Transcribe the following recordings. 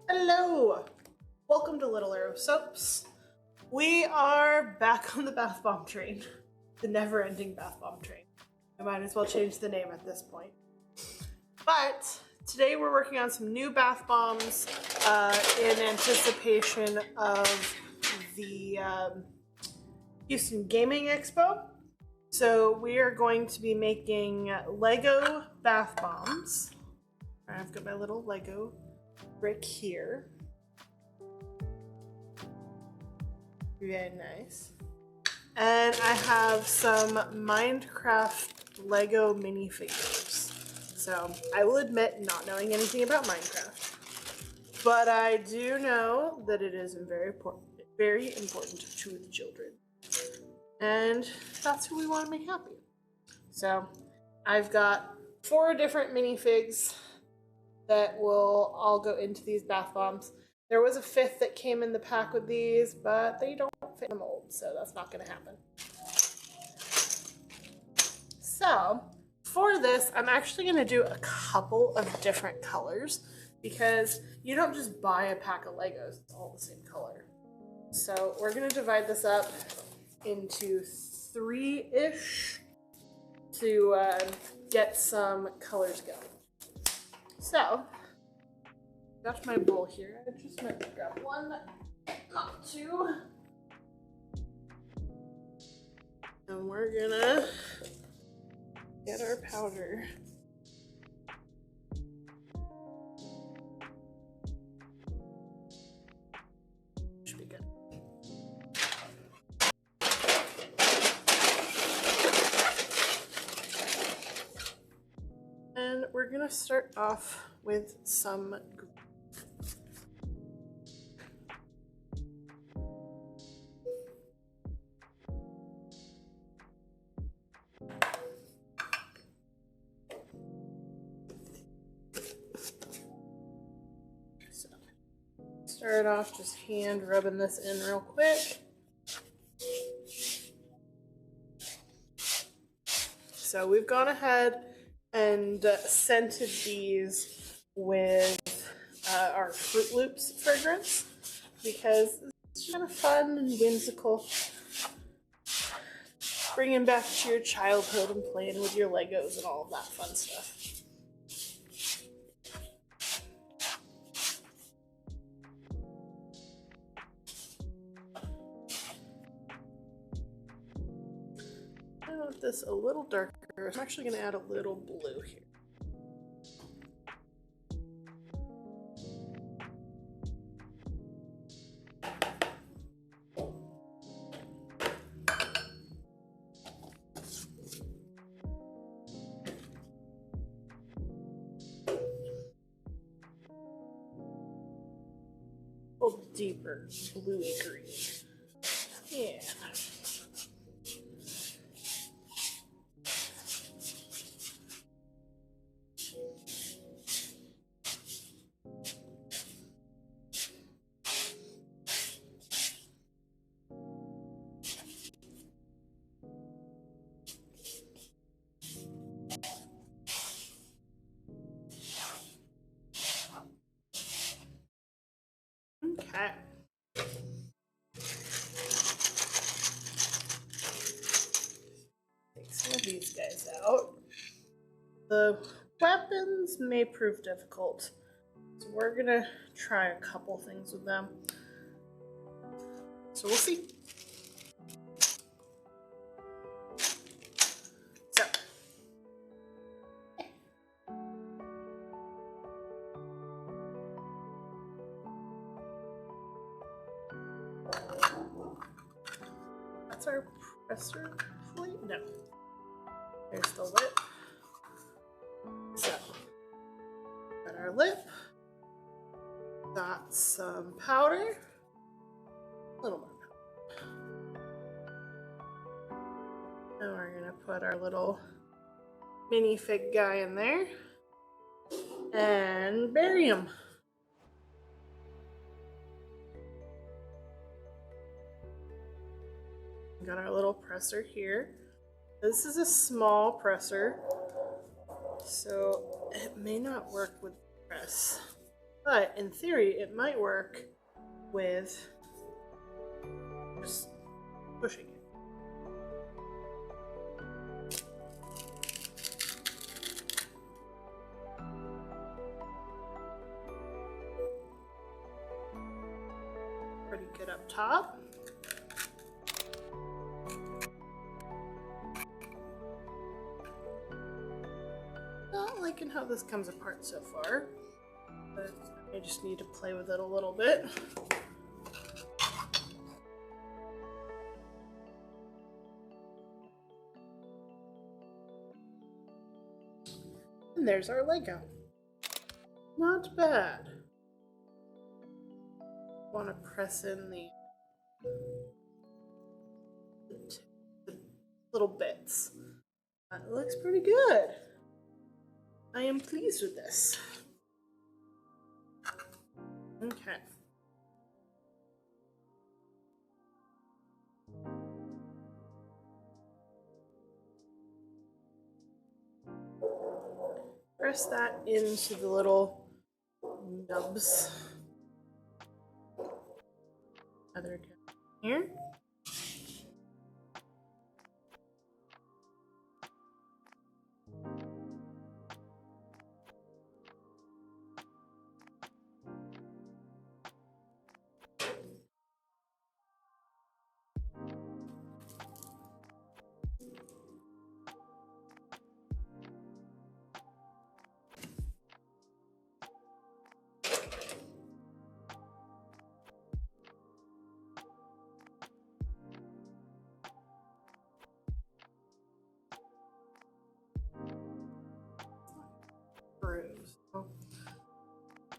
Hello! Welcome to Little Arrow Soaps. We are back on the bath bomb train. The never-ending bath bomb train. I might as well change the name at this point. But today we're working on some new bath bombs in anticipation of the Houston Gaming Expo. So we are going to be making Lego bath bombs. I've got my little Lego brick here. Very nice. And I have some Minecraft Lego minifigures. So I will admit not knowing anything about Minecraft, but I do know that it is very important to the children. And that's who we want to make happy. So I've got 4 different minifigs that will all go into these bath bombs. There was a 5th that came in the pack with these, but they don't fit in the mold, so that's not going to happen. So for this, I'm actually going to do a couple of different colors because you don't just buy a pack of Legos, it's all the same color. So we're going to divide this up into 3-ish to get some colors going. So, got my bowl here. I just meant to grab one, not two. And we're gonna get our powder. Should be good. And we're gonna start off with some start off just hand rubbing this in real quick. So we've gone ahead and scented these with our Fruit Loops fragrance because it's kind of fun and whimsical. Bringing back to your childhood and playing with your Legos and all of that fun stuff. I want this a little darker. I'm actually going to add a little blue here. A little deeper bluey green. Yeah. Okay. Take some of these guys out. The weapons may prove difficult, so we're gonna try a couple things with them. So we'll see. So. That's our presser plate? No. There's the lip. So, got our lip. Got some powder. A little more powder. And we're gonna put our little minifig guy in there and bury him. Got our little presser here. This is a small presser, so it may not work with press, but in theory it might work with just pushing it. Pretty good up top. Not liking how this comes apart so far, but I just need to play with it a little bit. And there's our Lego. Not bad. Want to press in the little bits. That looks pretty good. I am pleased with this. Okay. Press that into the little nubs. Other here. through. So I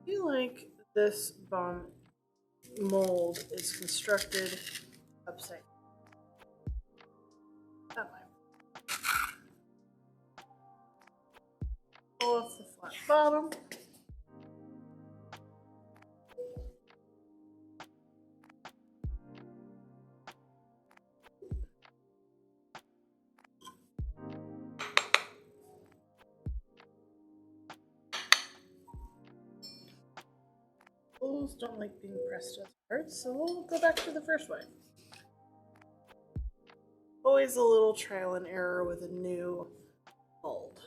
feel like this bomb mold is constructed upside down. That might pull off the flat bottom. Holes don't like being pressed as hard, so we'll go back to the first way. Always a little trial and error with a new mold.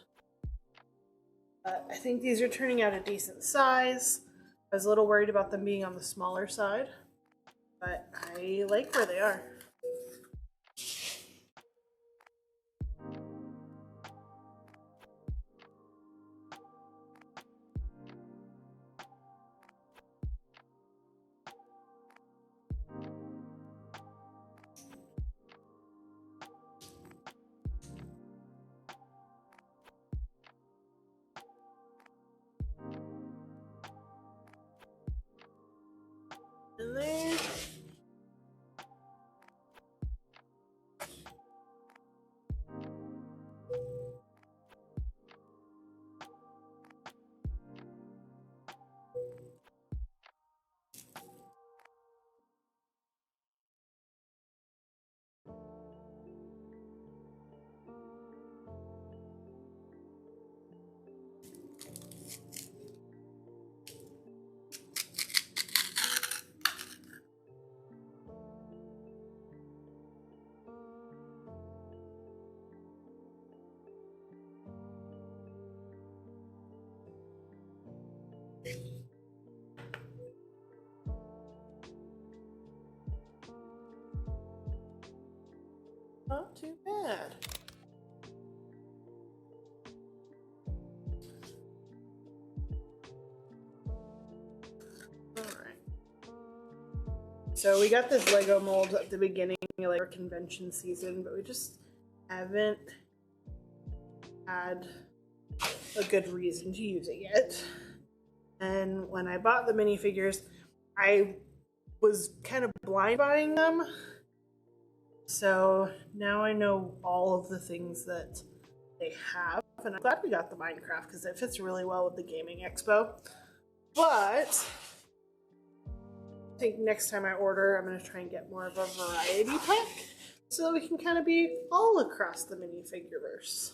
I think these are turning out a decent size. I was a little worried about them being on the smaller side, but I like where they are. In there. Not too bad. All right. So we got this Lego mold at the beginning of our convention season, but we just haven't had a good reason to use it yet. And when I bought the minifigures, I was kind of blind buying them. So now I know all of the things that they have, and I'm glad we got the Minecraft because it fits really well with the Gaming Expo. But I think next time I order, I'm going to try and get more of a variety pack so that we can kind of be all across the minifigureverse.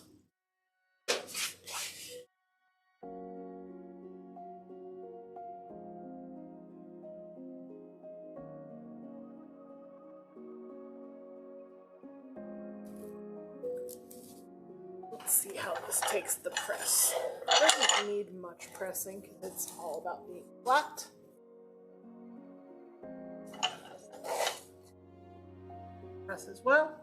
Let's see how this takes the press. It doesn't need much pressing because it's all about being flat. Press as well.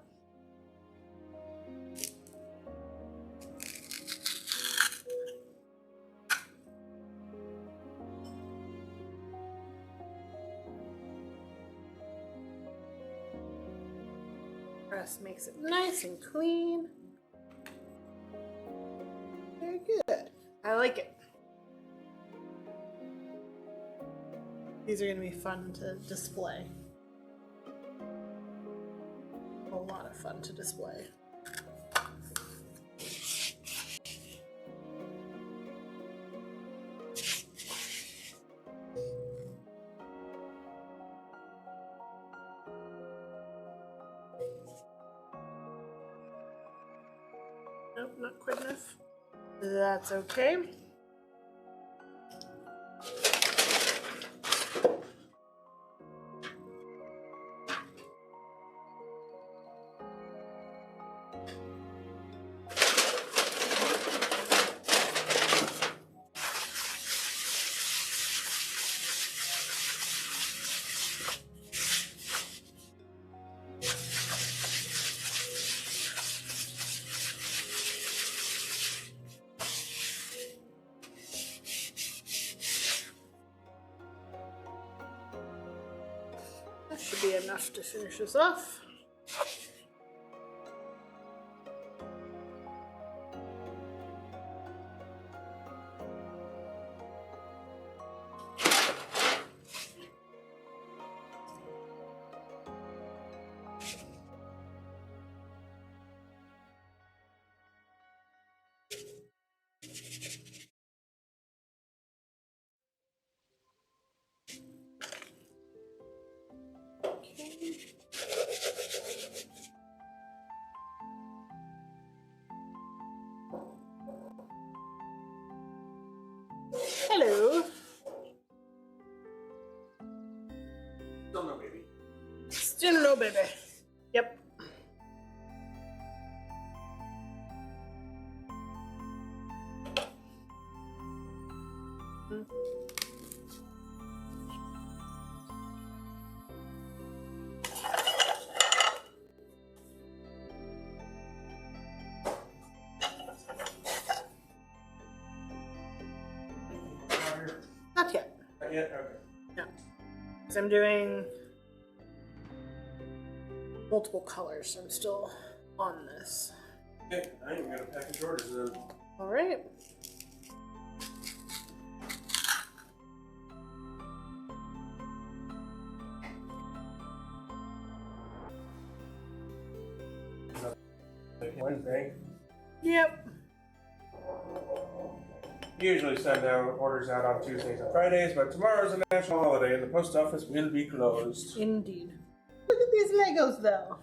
Press makes it nice and clean. Very good. I like it. These are going to be fun to display. A lot of fun to display. Nope, not quite enough. That's okay. That should be enough to finish this off. baby. Yep. Not yet. Not yet? Okay. No. Because I'm doing multiple colors, so I'm still on this. Okay, I am gonna package orders then. All right. Wednesday. Yep. Usually send out orders out on Tuesdays and Fridays, but tomorrow's a national holiday and the post office will be closed. Indeed. Look at these Legos, though.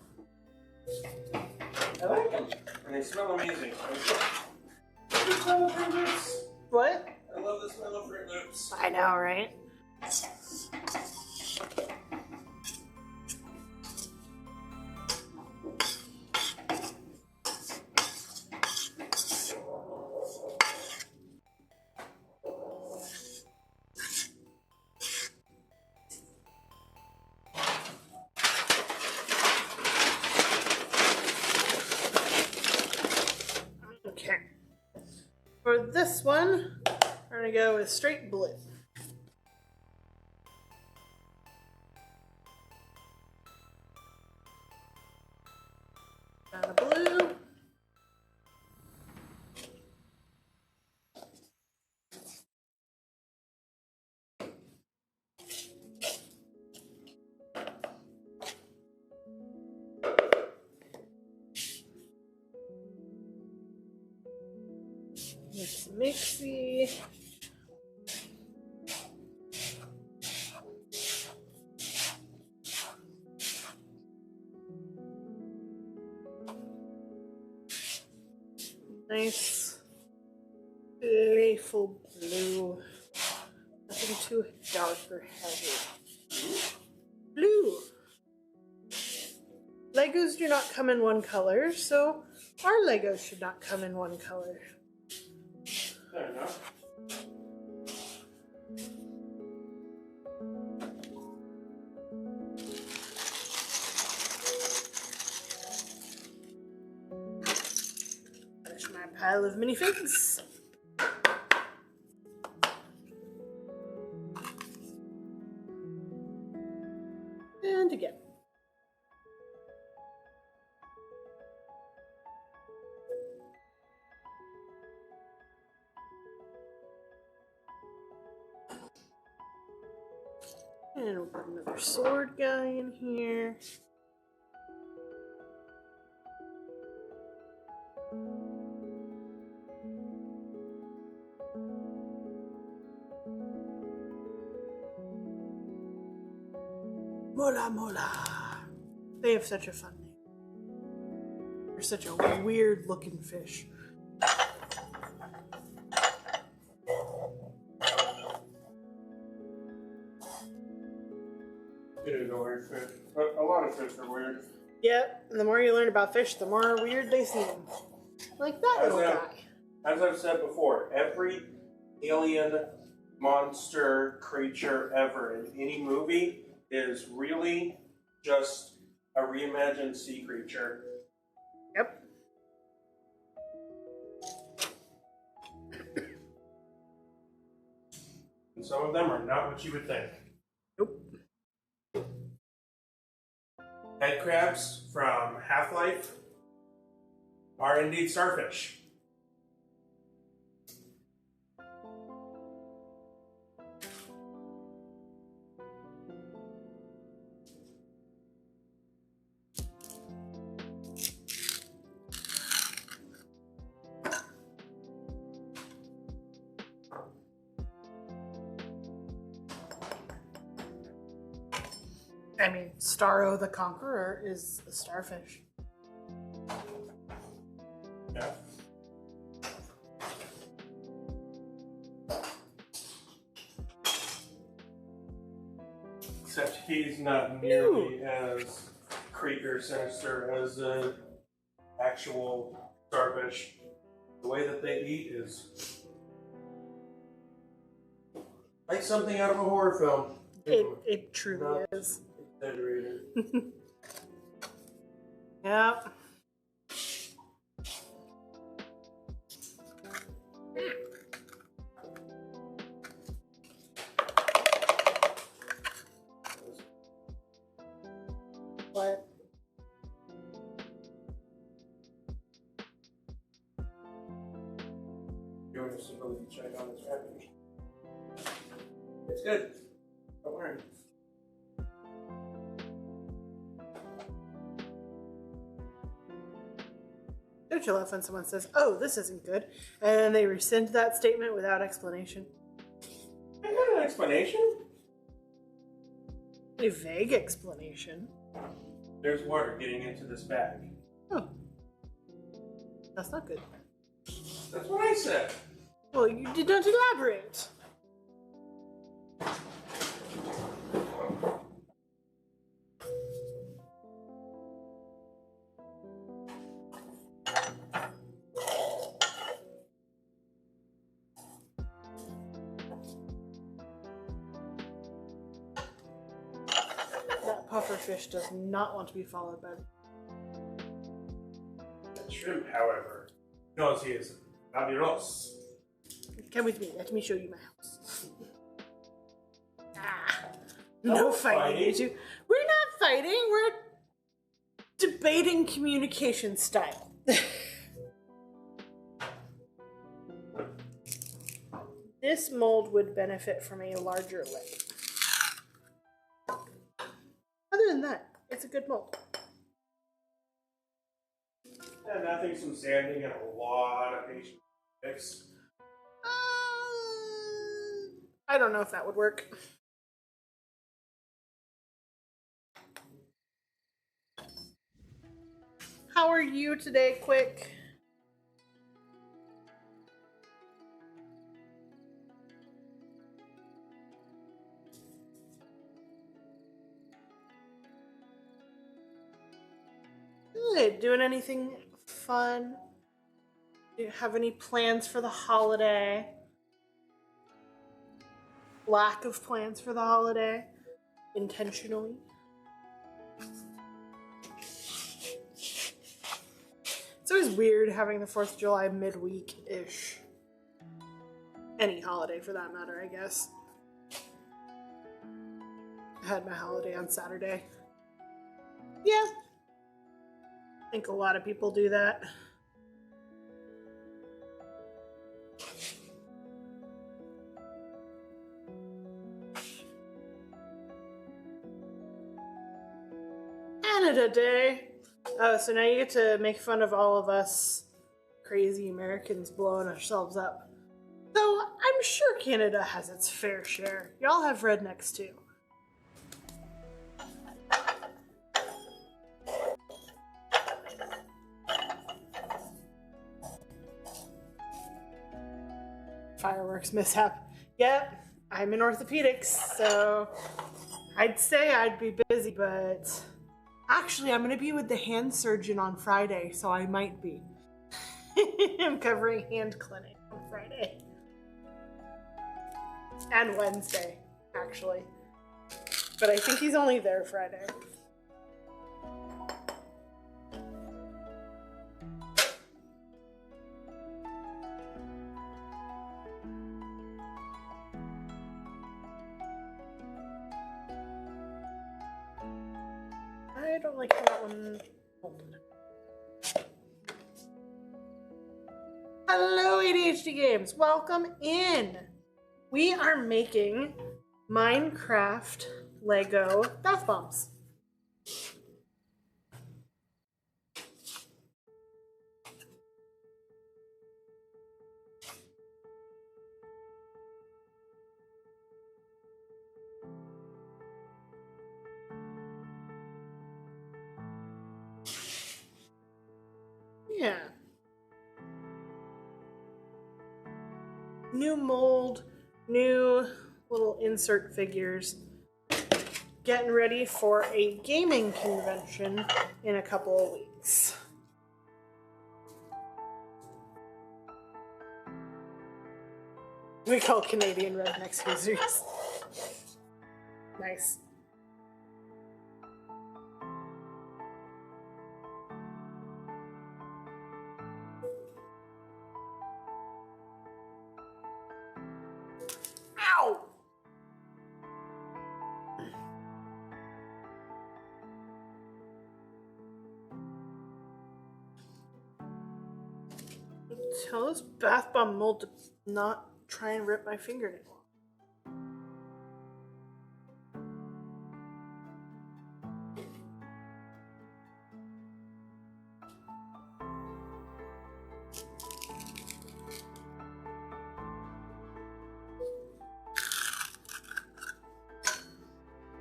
I like them, and they smell amazing. I love the smell of Fruit Loops. What? I love the smell of Fruit Loops. I know, right? Okay. For this one, we're gonna go with straight blue. Got a blue. Mixy. Nice, playful blue. Nothing too dark or heavy. Blue. Legos do not come in one color, so our Legos should not come in one color. Fair enough. Finish my pile of minifigs. And again. And we'll put another sword guy in here. Mola Mola. They have such a fun name. They're such a weird looking fish. It is a weird fish. But a lot of fish are weird. Yep, and the more you learn about fish, the more weird they seem. Like that little guy. As I've said before, every alien monster creature ever in any movie is really just a reimagined sea creature. Yep. And some of them are not what you would think. Nope. Head crabs from Half-Life are indeed starfish. I mean, Starro the Conqueror is a starfish. Yeah. Except he's not nearly as Krieger Sinister as the actual starfish. The way that they eat is like something out of a horror film. It truly Not is. exaggerated. Yep. What? Doing a stability check on this wrapping. It's good. Don't worry. Don't you love when someone says, "Oh, this isn't good," and then they rescind that statement without explanation? I got an explanation. A vague explanation. There's water getting into this bag. Oh. That's not good. That's what I said. Well, you did not elaborate. That pufferfish does not want to be followed by. The shrimp, however, knows he is fabulous. Come with me. Let me show you my house. No No fighting, fighting. you two. We're not fighting. We're debating communication style. This mold would benefit from a larger lip. Other than that, it's a good mold. And I think some sanding and a lot of patience fix. I don't know if that would work. How are you today, Quick? Good. Doing anything fun? Do you have any plans for the holiday? Lack of plans for the holiday? Intentionally? It's always weird having the 4th of July midweek-ish. Any holiday for that matter, I guess. I had my holiday on Saturday. Yeah. I think a lot of people do that. Canada Day. Oh, so now you get to make fun of all of us crazy Americans blowing ourselves up. Though I'm sure Canada has its fair share. Y'all have rednecks too. Fireworks mishap. Yep, I'm in orthopedics, so I'd say I'd be busy, but actually I'm gonna be with the hand surgeon on Friday, so I might be. I'm covering hand clinic on Friday. And Wednesday, actually. But I think he's only there Friday. I don't like how that one folded. Hello, ADHD Games. Welcome in. We are making Minecraft Lego bath bombs. Yeah. New mold, new little insert figures. getting ready for a gaming convention in a couple of weeks. We call Canadian rednecks Hoosiers. Nice. Ow! Tell this bath bomb mold to not try and rip my fingernail off.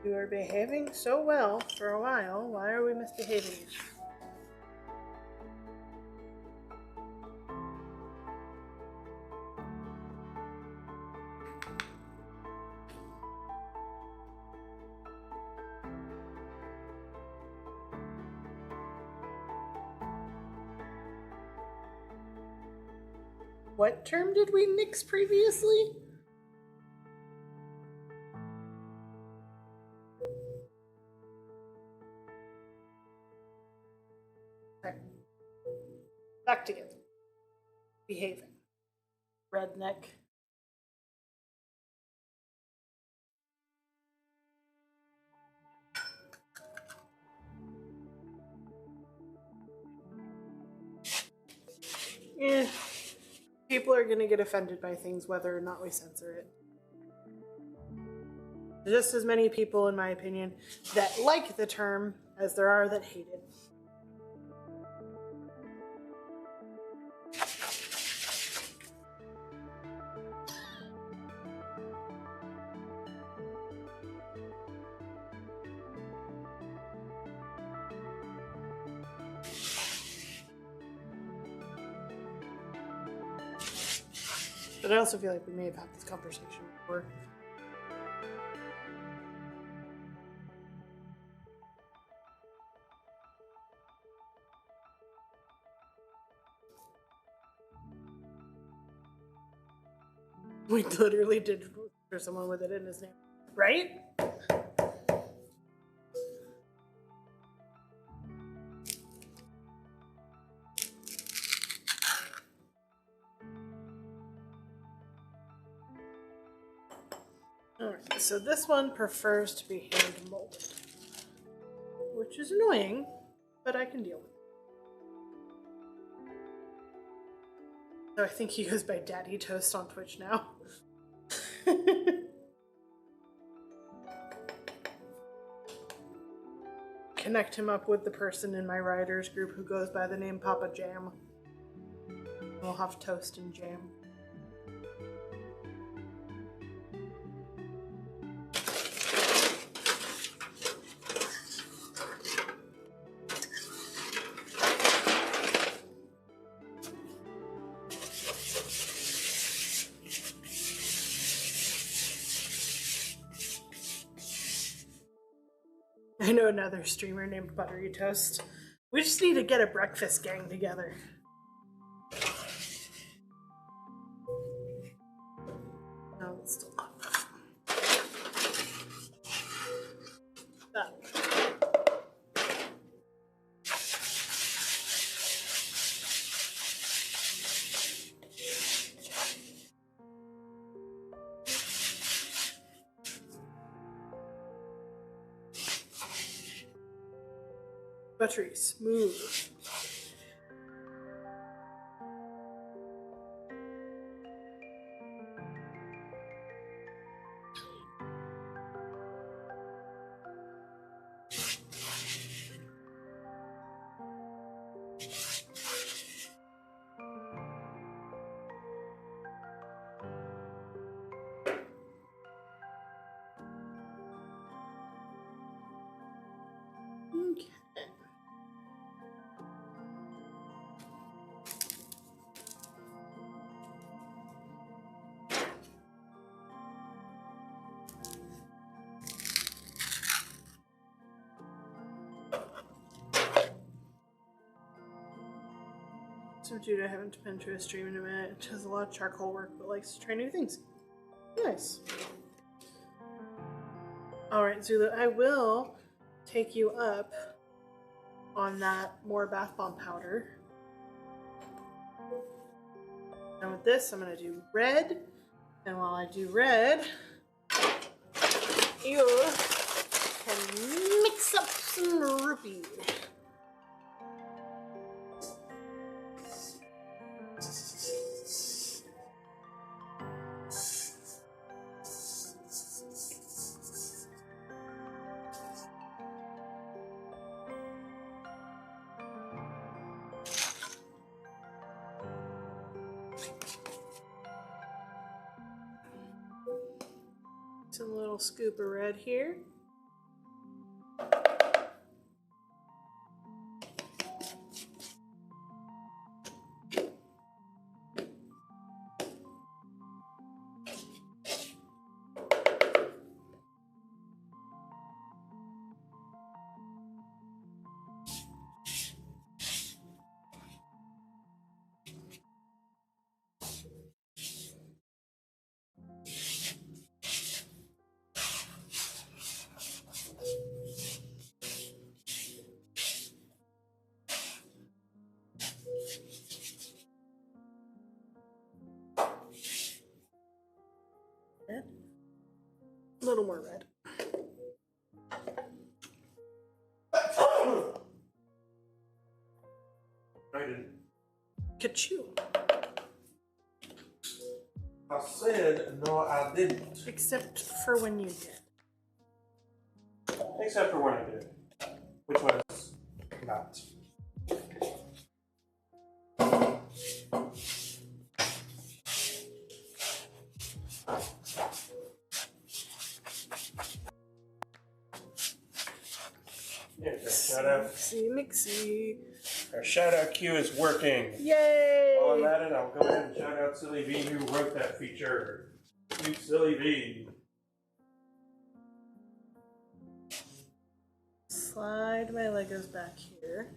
We were behaving so well for a while. Why are we misbehaving? What term did we nix previously? Okay. Back together. Behaving. Redneck. Yeah. People are gonna get offended by things whether or not we censor it. Just as many people, in my opinion, that like the term as there are that hate it. But I also feel like we may have had this conversation before. We literally did for someone with it in his name, right? Alright, so this one prefers to be hand molded, which is annoying, but I can deal with it. So I think he goes by Daddy Toast on Twitch now. Connect him up with the person in my writers group who goes by the name Papa Jam. We'll have toast and jam. I know another streamer named Buttery Toast. We just need to get a breakfast gang together. No, it's still not enough. That. Buttery, smooth. Okay. Subdued, I haven't been to a stream in a minute. It does a lot of charcoal work, but likes to try new things. Nice. Alright, Zulu, I will take you up on that more bath bomb powder. And with this, I'm going to do red. And while I do red, you can mix up some rupee. A little scoop of red here. Red. A little more red. I didn't. Ka-choo. I said no, I didn't. Except for when you did. Except for when I did, which was not. Shout out. Mixy. Our shout out queue is working. Yay! While I'm at it, I'll go ahead and shout out Silly V who wrote that feature. Cute Silly V. Slide my Legos back here.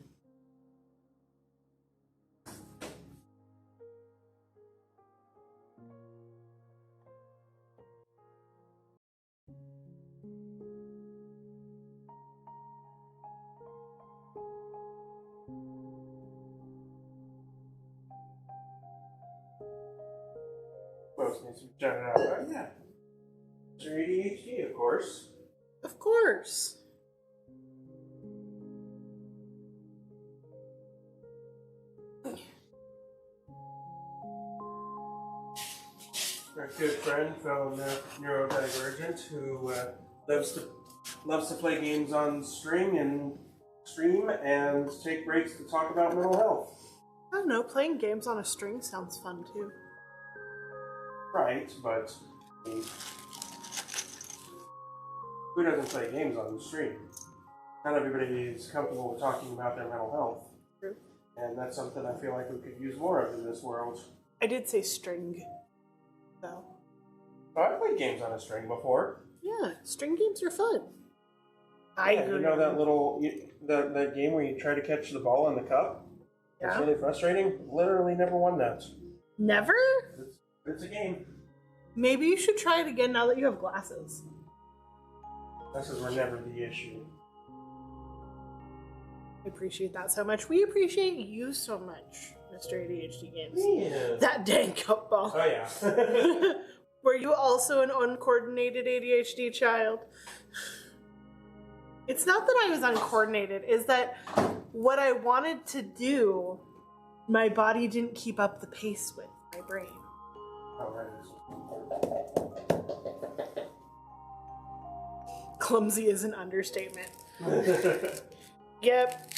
Who else needs to be shouted out? Oh, yeah. Mr. ADHD, of course. Of course. Our good friend, fellow neurodivergent, who loves to play games on stream and take breaks to talk about mental health. I don't know, playing games on a string sounds fun too. Right, but I mean, who doesn't play games on the stream? Not everybody is comfortable with talking about their mental health. True. And that's something I feel like we could use more of in this world. I did say string, though. Oh, I've played games on a string before. Yeah, string games are fun. Yeah, you know that little that game where you try to catch the ball in the cup? Yeah. It's really frustrating. Literally never won that. Never? It's a game. Maybe you should try it again now that you have glasses. Glasses were never the issue. I appreciate that so much. We appreciate you so much, Mr. ADHD Games. Yeah. That dang cup ball. Oh yeah. Were you also an uncoordinated ADHD child? It's not that I was uncoordinated, it's that what I wanted to do, my body didn't keep up the pace with my brain. Oh, right. Clumsy is an understatement. Yep.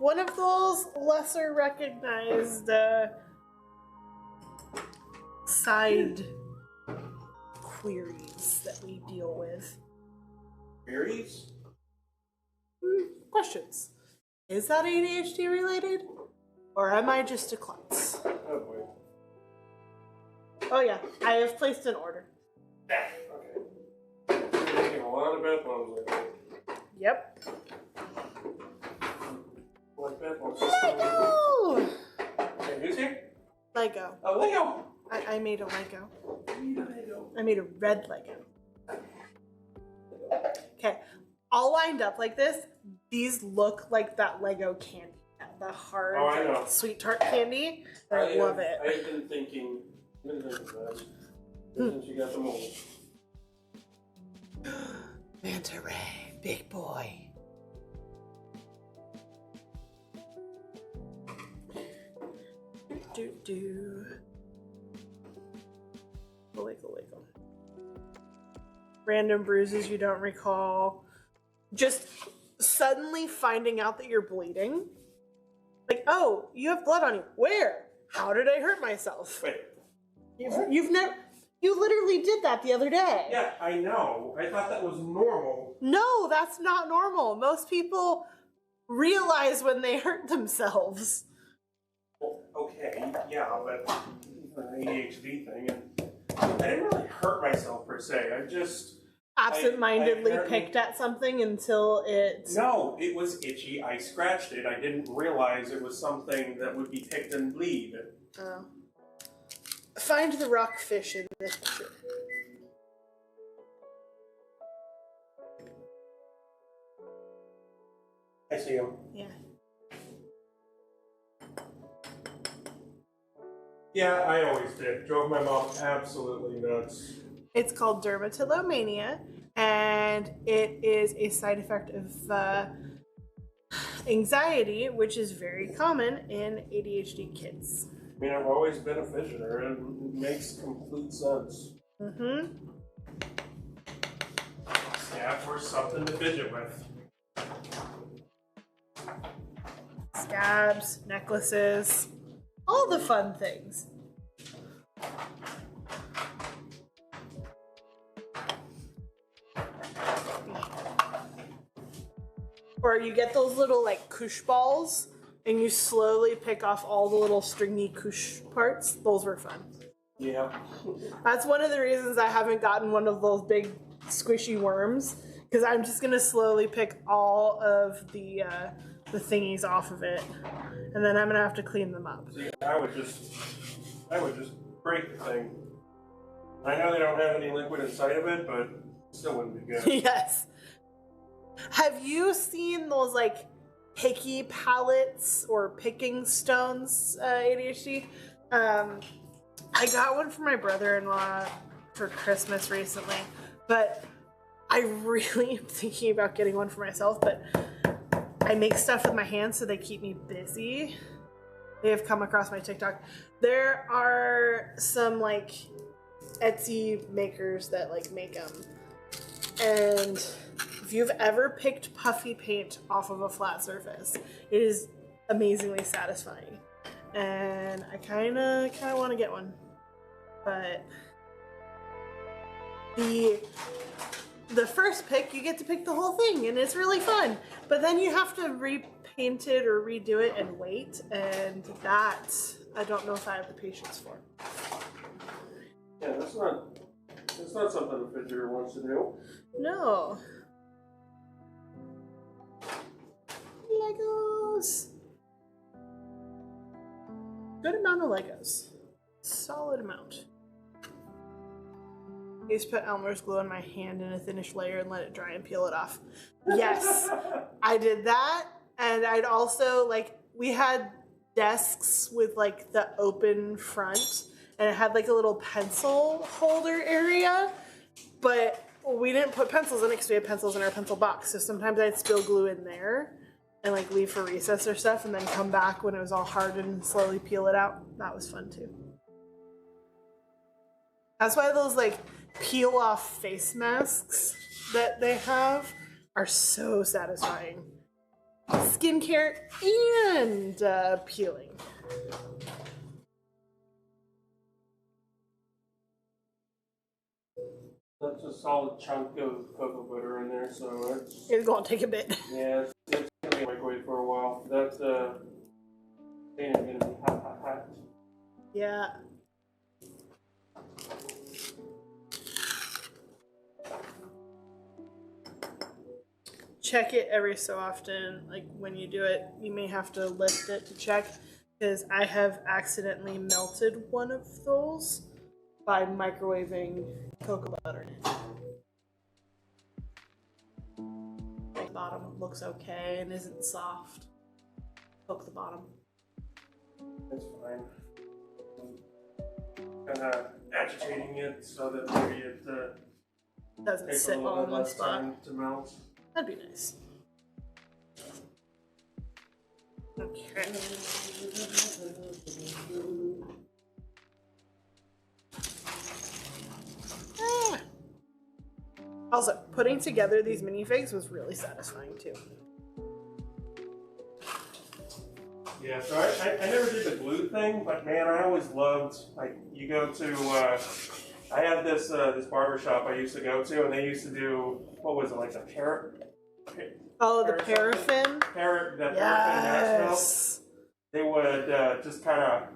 One of those lesser recognized side queries that we deal with. Queries? Questions. Is that ADHD related? Or am I just a klutz? Oh boy. Oh yeah, I have placed an order. Okay. You're making a lot of bath bombs lately. Yep. Like that one. Lego! Okay, who's here? Lego. Oh, Lego! I made a Lego. Lego. I made a red Lego. Okay, all lined up like this, these look like that Lego candy. The hard, Oh, I know. sweet tart candy. I love it. I've been thinking that since you got the mold. Manta Ray, big boy. Do. Wiggle. Random bruises you don't recall. Just suddenly finding out that you're bleeding. Like, oh, you have blood on you. Where? How did I hurt myself? Wait. You've never. You literally did that the other day. Yeah, I know. I thought that was normal. No, that's not normal. Most people realize when they hurt themselves. Well, okay, yeah, but an ADHD thing, and I didn't really hurt myself per se. I just Absent-mindedly I picked at something until it. No, it was itchy. I scratched it. I didn't realize it was something that would be picked and bleed. Oh. Find the rockfish in this picture. I see him. Yeah. Yeah, I always did. Drove my mom absolutely nuts. It's called dermatillomania, and it is a side effect of anxiety, which is very common in ADHD kids. I mean, I've always been a fidgeter, and it makes complete sense. Mm-hmm. Scabs were something to fidget with. Scabs, necklaces, all the fun things. Or you get those little like koosh balls and you slowly pick off all the little stringy koosh parts. Those were fun. Yeah. That's one of the reasons I haven't gotten one of those big squishy worms, because I'm just gonna slowly pick all of the thingies off of it, and then I'm gonna have to clean them up. See, I would just break the thing. I know they don't have any liquid inside of it, but it still wouldn't be good. Yes. Have you seen those like picky pallets or picking stones, ADHD? I got one for my brother-in-law for Christmas recently, but I really am thinking about getting one for myself, but I make stuff with my hands so they keep me busy. They have come across my TikTok. There are some like Etsy makers that like make them. And if you've ever picked puffy paint off of a flat surface, it is amazingly satisfying. And I kind of want to get one. But the first pick, you get to pick the whole thing, and it's really fun. But then you have to repaint it or redo it and wait, and that I don't know if I have the patience for. Yeah, that's not something a fidgeter wants to do. No. Legos. Good amount of Legos. Solid amount. I used to put Elmer's glue on my hand in a thinnish layer and let it dry and peel it off. Yes, I did that. And I'd also, like, we had desks with, like, the open front. And it had, like, a little pencil holder area. But we didn't put pencils in it because we had pencils in our pencil box. So sometimes I'd spill glue in there and, like, leave for recess or stuff. And then come back when it was all hardened and slowly peel it out. That was fun, too. That's why those, like, peel-off face masks that they have are so satisfying. Skincare and peeling. That's a solid chunk of cocoa butter in there, so It's going to take a bit. yeah, it's gonna be in the microwave for a while. That thing is gonna be hot. Yeah. check it every so often. Like when you do it, you may have to lift it to check, because I have accidentally melted one of those by microwaving cocoa butter. The bottom looks okay and isn't soft. Poke the bottom. It's fine. Kind of agitating it so that maybe it Doesn't takes a sit little all bit in one less spot. time to melt. That'd be nice. Okay. Ah. Also, putting together these minifigs was really satisfying too. Yeah, so I never did the glue thing, but man, I always loved, like, you go to, I had this barber shop I used to go to, and they used to do, what was it, like the Oh, the paraffin? paraffin Yes. they would just kind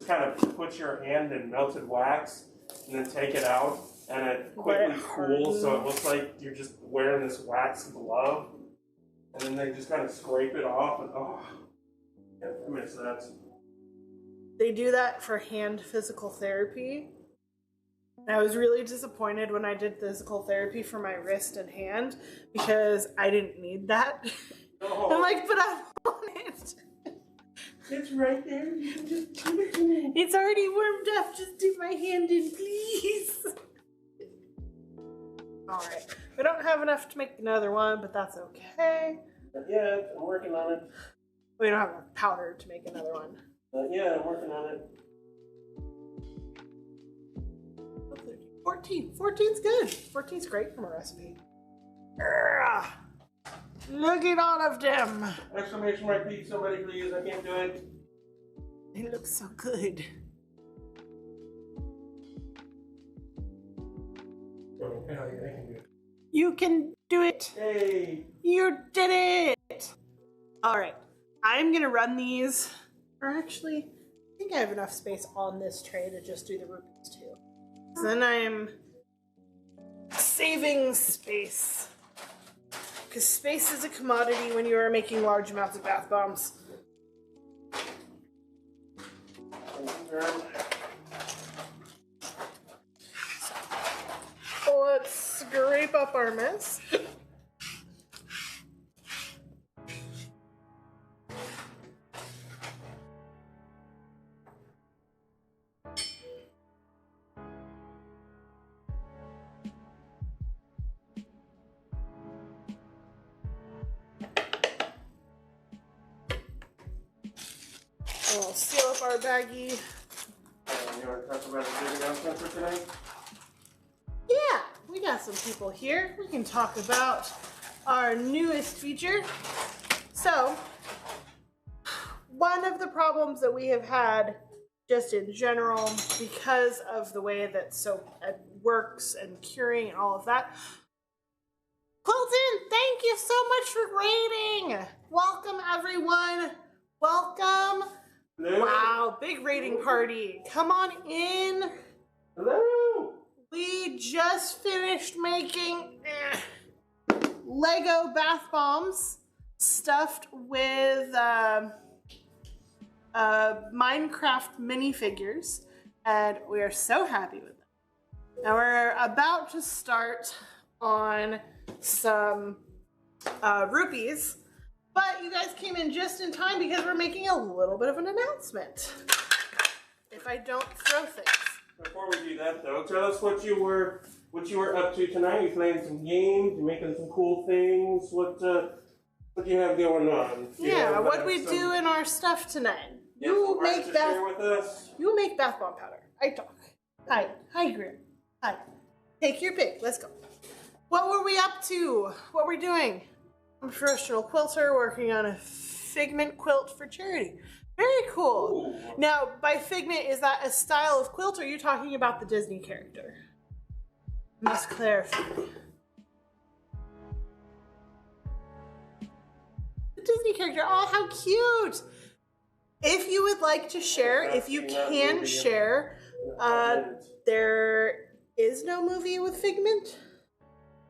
of put your hand in melted wax and then take it out, and it quickly cools, so it looks like you're just wearing this wax glove, and then they just kind of scrape it off, and oh, yeah, I miss that. They do that for hand physical therapy. And I was really disappointed when I did physical therapy for my wrist and hand because I didn't need that. Oh. I'm like, but I want it. It's right there. You can just give it to me. It's already warmed up. Just dip my hand in, please. Alright. We don't have enough to make another one, but that's okay. Yeah, I'm working on it. We don't have enough powder to make another one. Yeah, I'm working on it. 14. 14's good. 14's great from a recipe. Urgh. Look at all of them. Exclamation mark, please, somebody please, I can't do it. They look so good. Oh, yeah, I can do it. You can do it. Hey! You did it. All right. I'm going to run these. Or actually, I think I have enough space on this tray to just do the rupees too. So then I'm saving space. Because space is a commodity when you are making large amounts of bath bombs. So let's scrape up our mess. We'll seal up our baggie. You want to talk about a big announcement for tonight? Yeah, we got some people here. We can talk about our newest feature. So, one of the problems that we have had just in general because of the way that soap works and curing and all of that. Quilton, thank you so much for rating. Welcome, everyone. Welcome. Hello? Wow, big rating party. Come on in. Hello! We just finished making Lego bath bombs stuffed with Minecraft minifigures, and we are so happy with them. Now we're about to start on some rupees, but you guys came in just in time because we're making a little bit of an announcement. If I don't throw things. Before we do that though, tell us what you were up to tonight. You playing some games, you making some cool things. What do you have going on? Yeah, what we do in our stuff tonight. You You make to bath. share with us? You make bath bomb powder. I talk. Hi, Grim. Hi. Take your pick. Let's go. What were we up to? What were we doing? I'm a professional quilter working on a figment quilt for charity. Very cool. Ooh. Now, by figment, is that a style of quilt, or are you talking about the Disney character? Must clarify. The Disney character. Oh, how cute! If you would like to share, if you can share, there is no movie with Figment.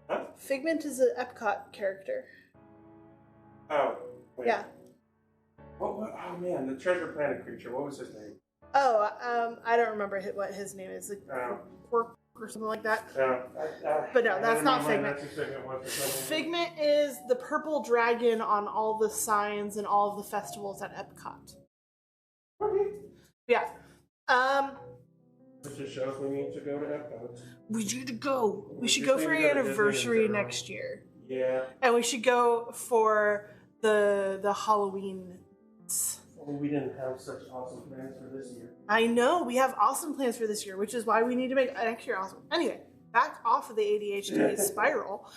Huh? Figment is an Epcot character. Oh, wait. Yeah. What, oh man, the Treasure Planet creature. What was his name? Oh, I don't remember what his name is. Like Quirk or something like that. But no, that's not Figment. Figment is the purple dragon on all the signs and all of the festivals at Epcot. Okay. Yeah. This just shows we need to go to Epcot. We need to go. We should just go for need your to go to Disney in anniversary general. next year. Yeah. And we should go for the Halloween. Well, we didn't have such awesome plans for this year. I know, we have awesome plans for this year, which is why we need to make next year awesome. Anyway, back off of the ADHD spiral.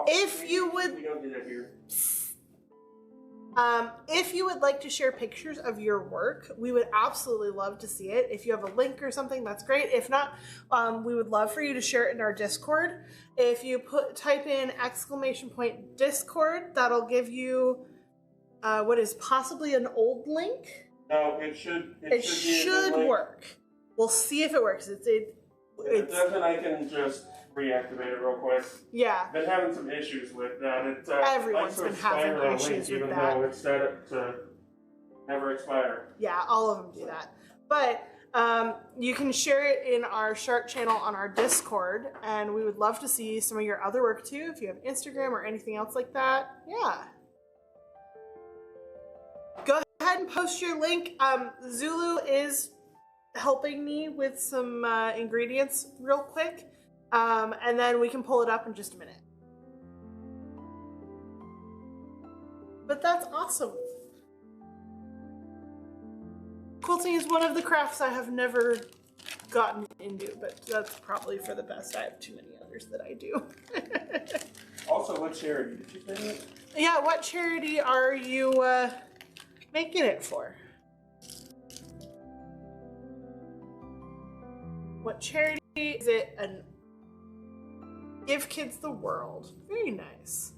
If you would, we don't do that here. if you would like to share pictures of your work, we would absolutely love to see it. If you have a link or something, that's great. If not, we would love for you to share it in our Discord. If you type in !Discord, that'll give you what is possibly an old link. No, it should. It should work. We'll see if it works. If it doesn't, I can just reactivate it real quick. Yeah. Been having some issues with that. Everyone's been having issues with that. Even though it's set up to never expire. Yeah, all of them do that. But you can share it in our Shark channel on our Discord, and we would love to see some of your other work too. If you have Instagram or anything else like that, yeah. Go ahead and post your link. Zulu is helping me with some ingredients real quick, and then we can pull it up in just a minute. But that's awesome. Quilting is one of the crafts I have never gotten into, but that's probably for the best. I have too many others that I do. Also, what charity did you say it? Yeah, what charity are you making it for? What charity is it? Give Kids the World. Very nice.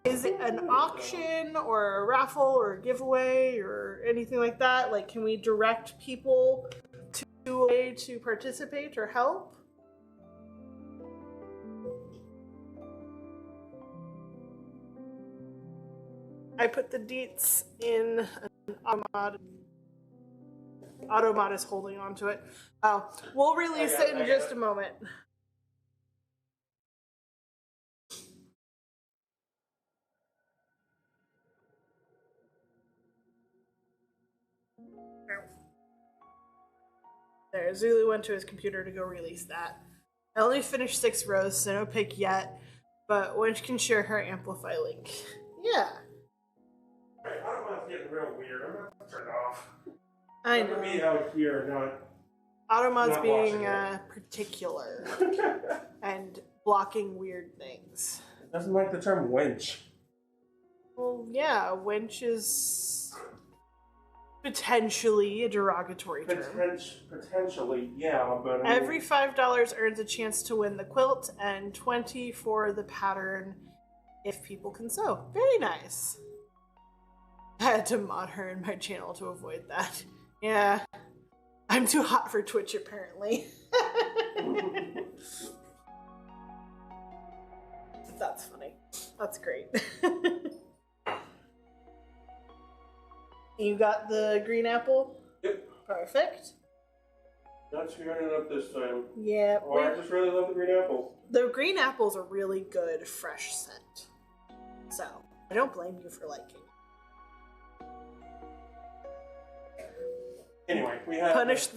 Is it an auction or a raffle or a giveaway or anything like that? Like, can we direct people to a way to participate or help? I put the deets in an Automod. Automod is holding on to it. Oh, we'll release it in just a moment. There, Zulu went to his computer to go release that. I only finished 6 rows, so no pick yet, but Winch can share her Amplify link. Yeah. Right, Automod's getting real weird. I'm going to turn it off. I I'm know. going to be out here, Automod's not being watching particular and blocking weird things. Doesn't like the term wench. Well, yeah, winch is potentially a derogatory term. Potentially, yeah, but I mean, Every $5 earns a chance to win the quilt, and 20 for the pattern if people can sew. Very nice. I had to mod her in my channel to avoid that. Yeah. I'm too hot for Twitch, apparently. That's funny. That's great. You got the green apple? Yep. Perfect. Not screwing it up this time. Yeah. Oh, I just really love the green apple. The green apple's a really good fresh scent. So, I don't blame you for liking it. Anyway, we have Punished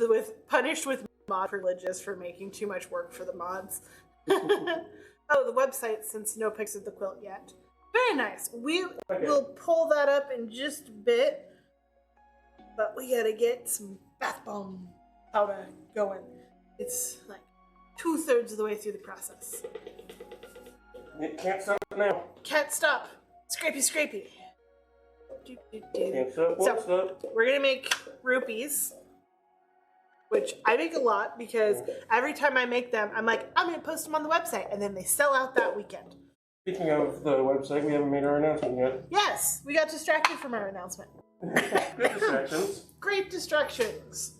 with mod privileges for making too much work for the mods. Oh, the website, since no pics of the quilt yet. Very nice. We will pull that up in just a bit, but we gotta get some bath bomb powder going. It's like 2/3 of the way through the process. It can't stop now. Can't stop. Scrapey, scrapey. Can't stop, won't stop. We're gonna make rupees, which I make a lot because every time I make them, I'm like, I'm gonna post them on the website, and then they sell out that weekend. Speaking of the website, we haven't made our announcement yet. Yes, we got distracted from our announcement. Good distractions. Great distractions.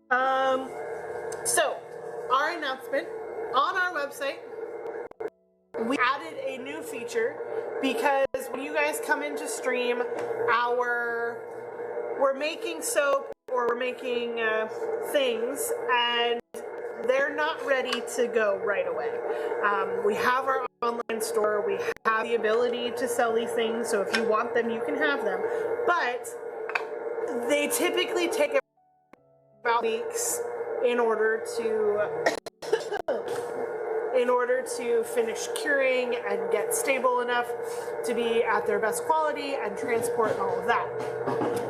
So, our announcement on our website we added a new feature because when you guys come into stream, we're making soap or we're making things, and they're not ready to go right away. We have our online store. We have the ability to sell these things, so if you want them, you can have them. But they typically take about weeks in order to finish curing and get stable enough to be at their best quality and transport and all of that.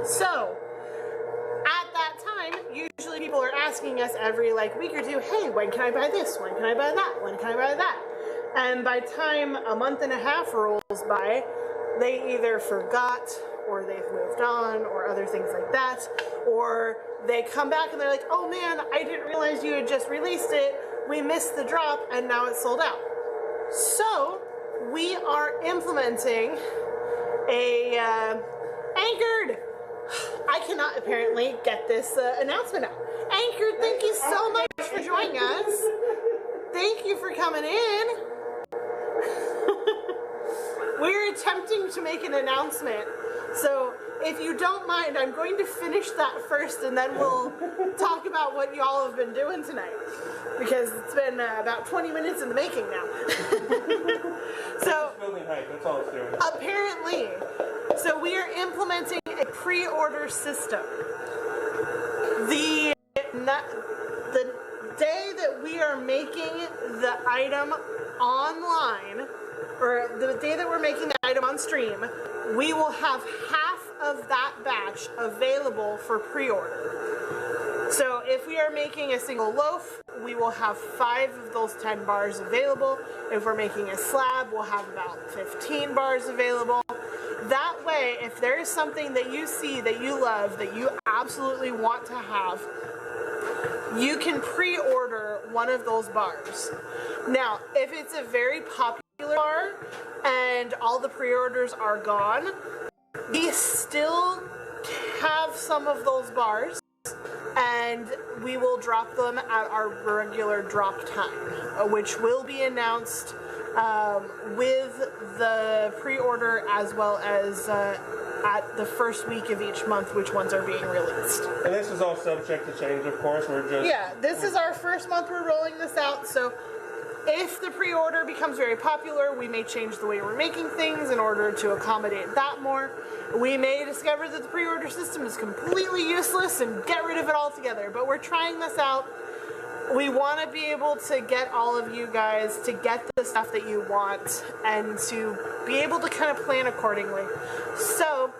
So at that time, usually people are asking us every week or two, hey, when can I buy this? When can I buy that? When can I buy that? And by time a month and a half rolls by, they either forgot or they've moved on or other things like that, or they come back and they're like, oh man, I didn't realize you had just released it. We missed the drop and now it's sold out. So we are implementing a Anchored. I cannot apparently get this announcement out. Anchored, thank you so much for joining us. Thank you for coming in. We're attempting to make an announcement. So if you don't mind, I'm going to finish that first and then we'll talk about what y'all have been doing tonight. Because it's been about 20 minutes in the making now. So Building hype, that's all it's doing. apparently, so we are implementing a pre-order system. The day that we are making the item online, or the day that we're making the item on stream, we will have half of that batch available for pre-order. So if we are making a single loaf, we will have 5 of those 10 bars available. If we're making a slab, we'll have about 15 bars available. That way, if there is something that you see that you love, that you absolutely want to have, you can pre-order one of those bars. Now, if it's a very popular bar and all the pre-orders are gone, we still have some of those bars and we will drop them at our regular drop time, which will be announced with the pre-order as well as at the first week of each month, which ones are being released. And this is all subject to change, of course. Yeah, this is our first month we're rolling this out, so if the pre-order becomes very popular, we may change the way we're making things in order to accommodate that more. We may discover that the pre-order system is completely useless and get rid of it altogether, but we're trying this out. We want to be able to get all of you guys to get the stuff that you want and to be able to kind of plan accordingly. So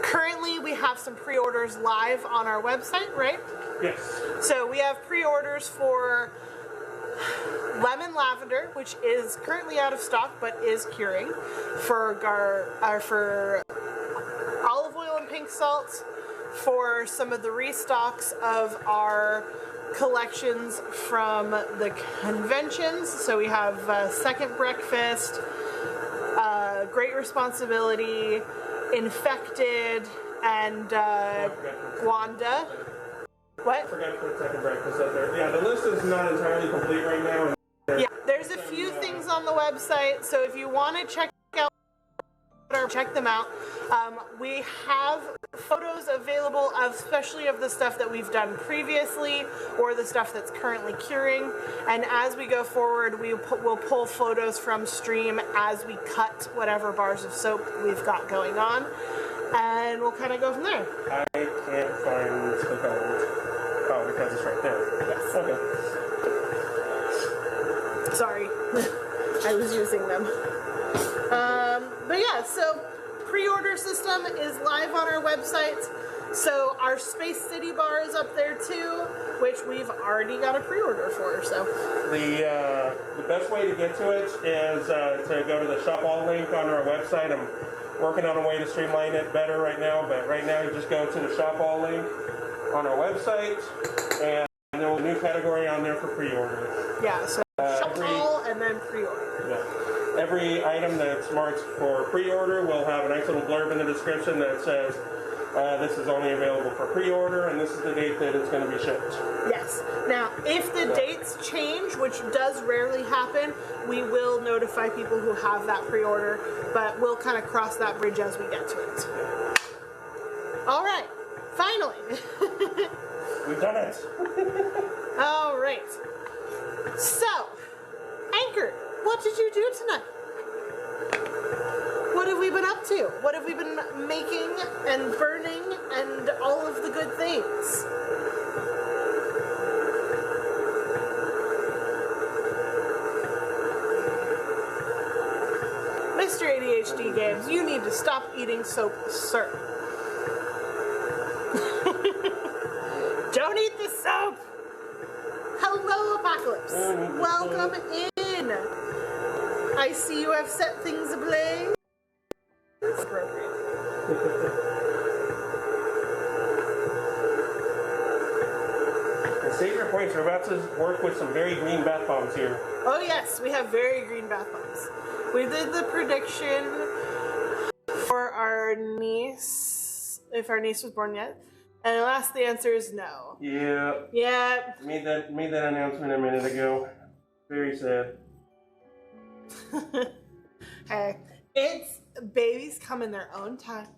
currently we have some pre-orders live on our website, right? Yes. So we have pre-orders for Lemon Lavender, which is currently out of stock but is curing, for olive oil and pink salt, for some of the restocks of our collections from the conventions. So we have Second Breakfast, Great Responsibility, Infected, and Gwanda. What? I forgot to put Second Breakfast up there. Yeah, the list is not entirely complete right now. Yeah, there's a few things on the website, so if you want to check them out. We have photos available, especially of the stuff that we've done previously or the stuff that's currently curing. And as we go forward, we'll pull photos from stream as we cut whatever bars of soap we've got going on. And we'll kind of go from there. I can't find the code. Oh, because it's right there. Yes. Okay. Sorry. I was using them. But yeah, so pre-order system is live on our website. So our Space City bar is up there too, which we've already got a pre-order for. So the best way to get to it is to go to the shop all link on our website. I'm working on a way to streamline it better right now, but right now you just go to the shop all link on our website, and there's a new category on there for pre-order. Yeah, so shop all and then pre-order. Yeah. Every item that's marked for pre-order will have a nice little blurb in the description that says This is only available for pre-order, and this is the date that it's going to be shipped. Yes. Now, if the dates change, which does rarely happen, we will notify people who have that pre-order, but we'll kind of cross that bridge as we get to it. All right. Finally. We've done it. All right. So, Anchor, what did you do tonight? What have we been up to? What have we been making and burning and all of the good things? Mr. ADHD Games, you need to stop eating soap, sir. Don't eat the soap! Hello, Apocalypse. Welcome in. I see you have set things ablaze. It's appropriate. And save your points. We're about to work with some very green bath bombs here. Oh yes, we have very green bath bombs. We did the prediction for our niece, if our niece was born yet. And alas, the answer is no. Yeah. Yeah. Made that announcement a minute ago. Very sad. Hey, it's babies come in their own time.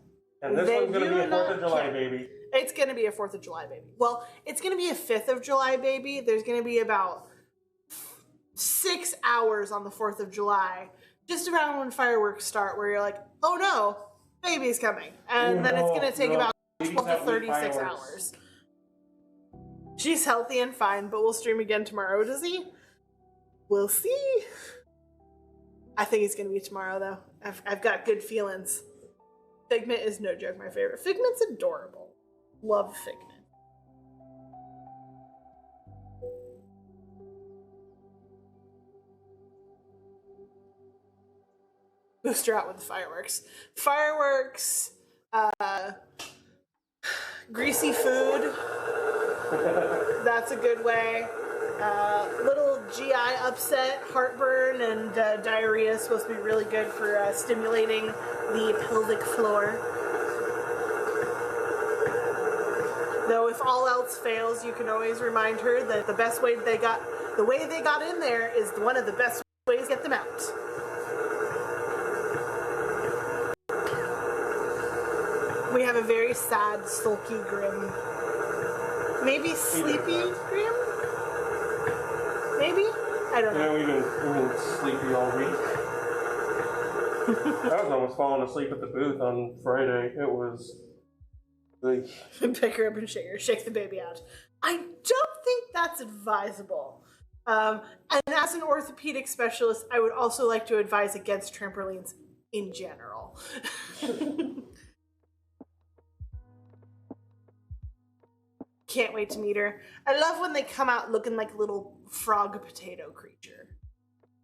And this one's going to be a 4th of July baby. It's going to be a 4th of July baby. Well, it's going to be a 5th of July baby. There's going to be about 6 hours on the 4th of July, just around when fireworks start, where you're like, oh no, baby's coming. And then it's going to take about 12 to 36 hours. She's healthy and fine, but we'll stream again tomorrow. Does he? We'll see. I think it's going to be tomorrow, though. I've got good feelings. Figment is no joke my favorite. Figment's adorable. Love Figment. Booster out with the fireworks. Fireworks, greasy food. That's a good way. Little GI upset, heartburn, and diarrhea is supposed to be really good for stimulating the pelvic floor. Though if all else fails, you can always remind her that the way they got in there is one of the best ways to get them out. We have a very sad, sulky Grim. Maybe sleepy Grim? Maybe? I don't know. Yeah, we've been sleepy all week. I was almost falling asleep at the booth on Friday. It was like... Pick her up and shake the baby out. I don't think that's advisable. And as an orthopedic specialist, I would also like to advise against trampolines in general. Can't wait to meet her. I love when they come out looking like a little frog potato creature.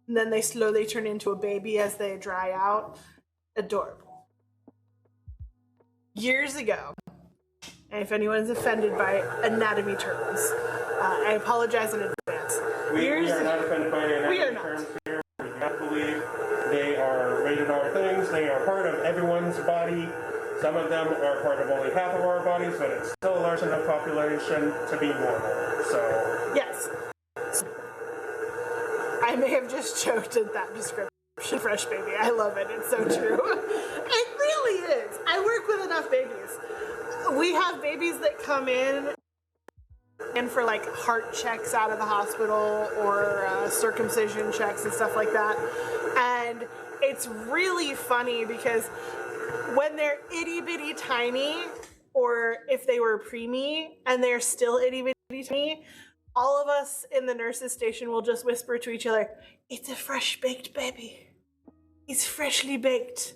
And then they slowly turn into a baby as they dry out. Adorable. Years ago, and if anyone's offended by anatomy terms, I apologize in advance. We are not offended by anatomy terms here. We do not believe they are rated R things. They are part of everyone's body. Some of them are part of only half of our bodies, but it's still a large enough population to be normal. So yes, I may have just choked at that description. Fresh baby, I love it. It's so true. It really is. I work with enough babies. We have babies that come in and for like heart checks out of the hospital or circumcision checks and stuff like that, and it's really funny because when they're itty-bitty tiny, or if they were preemie and they're still itty-bitty tiny, all of us in the nurses station will just whisper to each other, "It's a fresh-baked baby. He's freshly baked."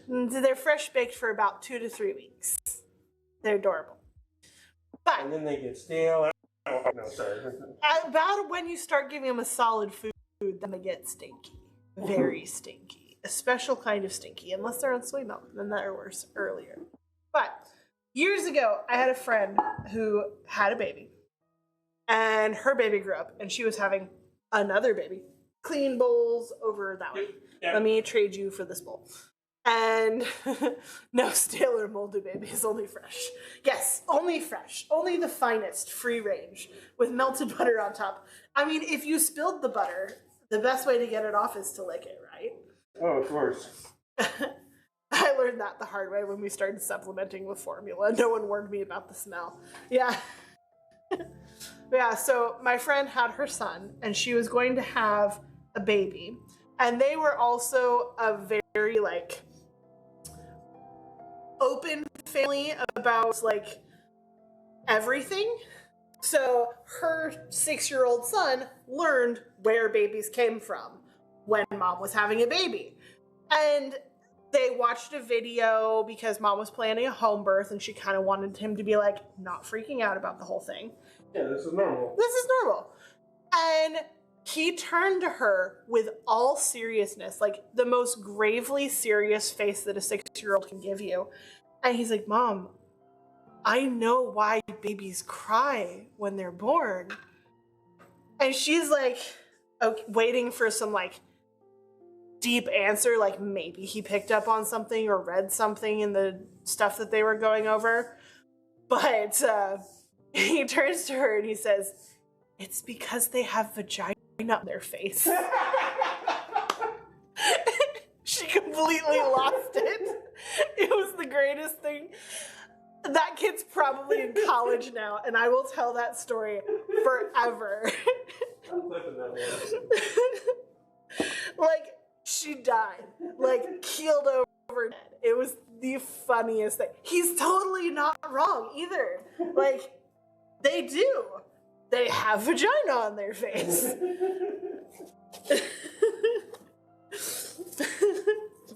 They're fresh-baked for about 2 to 3 weeks. They're adorable. But and then they get stale. Oh, no, sorry. About when you start giving them a solid food, then they get stinky. Very stinky. A special kind of stinky, unless they're on soy milk, then they're worse earlier. But years ago, I had a friend who had a baby, and her baby grew up, and she was having another baby. Clean bowls over that way. Yeah. Let me trade you for this bowl. And no stale or moldy babies, only fresh. Yes, only fresh. Only the finest, free range, with melted butter on top. I mean, if you spilled the butter, the best way to get it off is to lick it, right? Oh, of course. I learned that the hard way when we started supplementing with formula. No one warned me about the smell. Yeah. Yeah, so my friend had her son, and she was going to have a baby. And they were also a very, like, open family about, like, everything. So her 6-year-old son learned where babies came from when mom was having a baby. And they watched a video because mom was planning a home birth, and she kind of wanted him to be, like, not freaking out about the whole thing. Yeah, this is normal. This is normal. And he turned to her with all seriousness, like the most gravely serious face that a 6-year-old can give you. And he's like, Mom, I know why babies cry when they're born. And she's like, okay, waiting for some, like, deep answer, like maybe he picked up on something or read something in the stuff that they were going over. But he turns to her and he says, it's because they have vagina on their face. She completely lost it. It was the greatest thing. That kid's probably in college now, and I will tell that story forever. I'm clipping that one. Like, she died. Like, keeled over dead. It was the funniest thing. He's totally not wrong either. Like, they do. They have vagina on their face.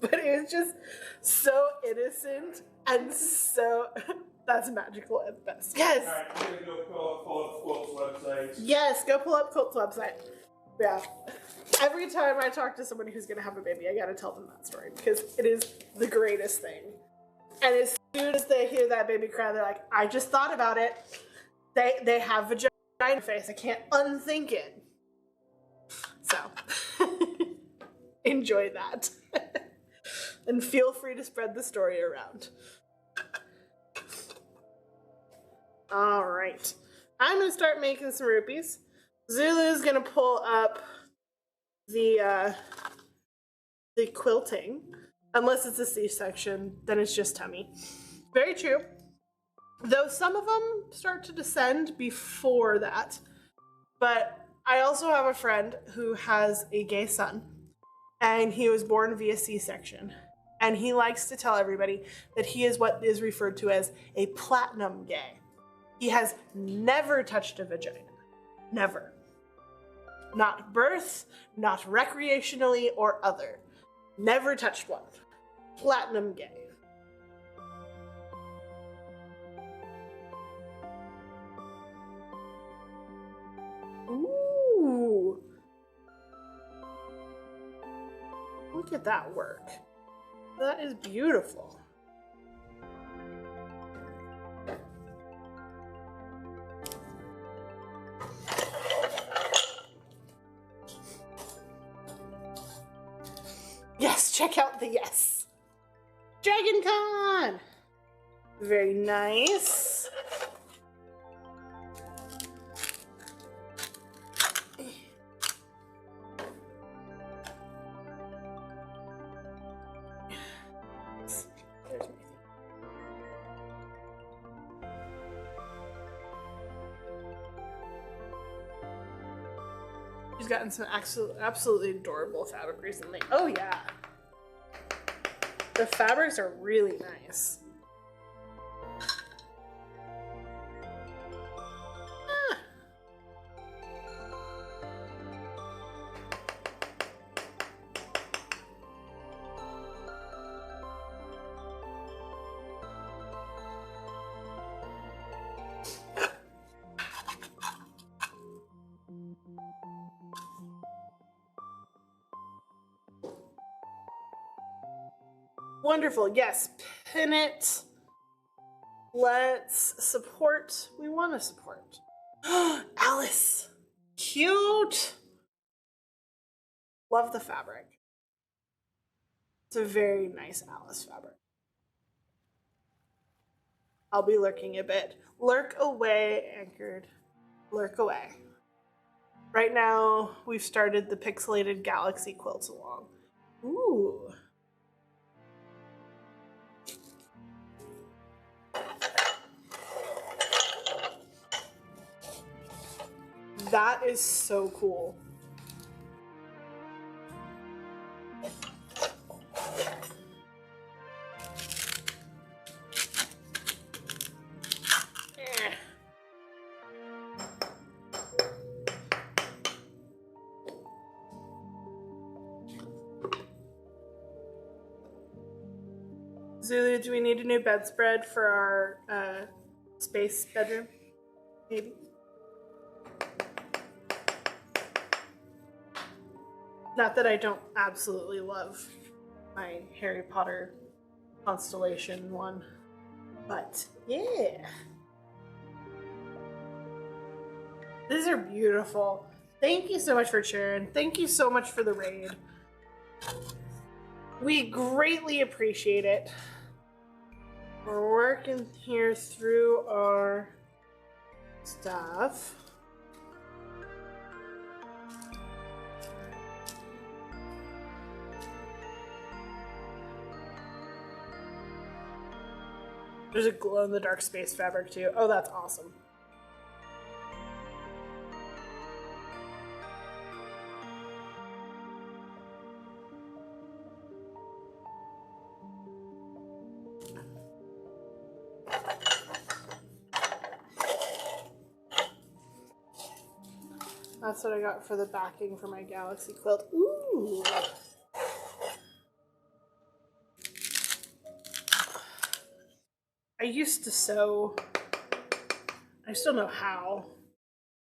But it was just so innocent and so... That's magical at best. Yes. All right, I'm gonna go pull up Quilt's website. Yes, go pull up Quilt's website. Yeah. Every time I talk to somebody who's gonna have a baby, I gotta tell them that story because it is the greatest thing. And as soon as they hear that baby cry, they're like, I just thought about it. They have vagina face. I can't unthink it. So enjoy that. And feel free to spread the story around. All right. I'm going to start making some rupees. Zulu's going to pull up the quilting. Unless it's a C-section, then it's just tummy. Very true. Though some of them start to descend before that. But I also have a friend who has a gay son. And he was born via C-section. And he likes to tell everybody that he is what is referred to as a platinum gay. He has never touched a vagina. Never. Not birth, not recreationally or other. Never touched one. Platinum gay. Ooh. Look at that work. That is beautiful. Yes, check out the yes. Dragon Con! Very nice. There's my thing. She's gotten some absolutely adorable fabric recently. Oh yeah. The fabrics are really nice. Ah. Wonderful. Yes, pin it. Let's support. We want to support. Alice. Cute. Love the fabric. It's a very nice Alice fabric. I'll be lurking a bit. Lurk away, Anchored. Lurk away. Right now, we've started the pixelated galaxy quilts along. Ooh. That is so cool. Zulu, do we need a new bedspread for our space bedroom? Maybe. Not that I don't absolutely love my Harry Potter constellation one, but yeah. These are beautiful. Thank you so much for sharing. Thank you so much for the raid. We greatly appreciate it. We're working here through our stuff. There's a glow-in-the-dark space fabric too. Oh, that's awesome. That's what I got for the backing for my galaxy quilt. Ooh. I used to sew. I still know how.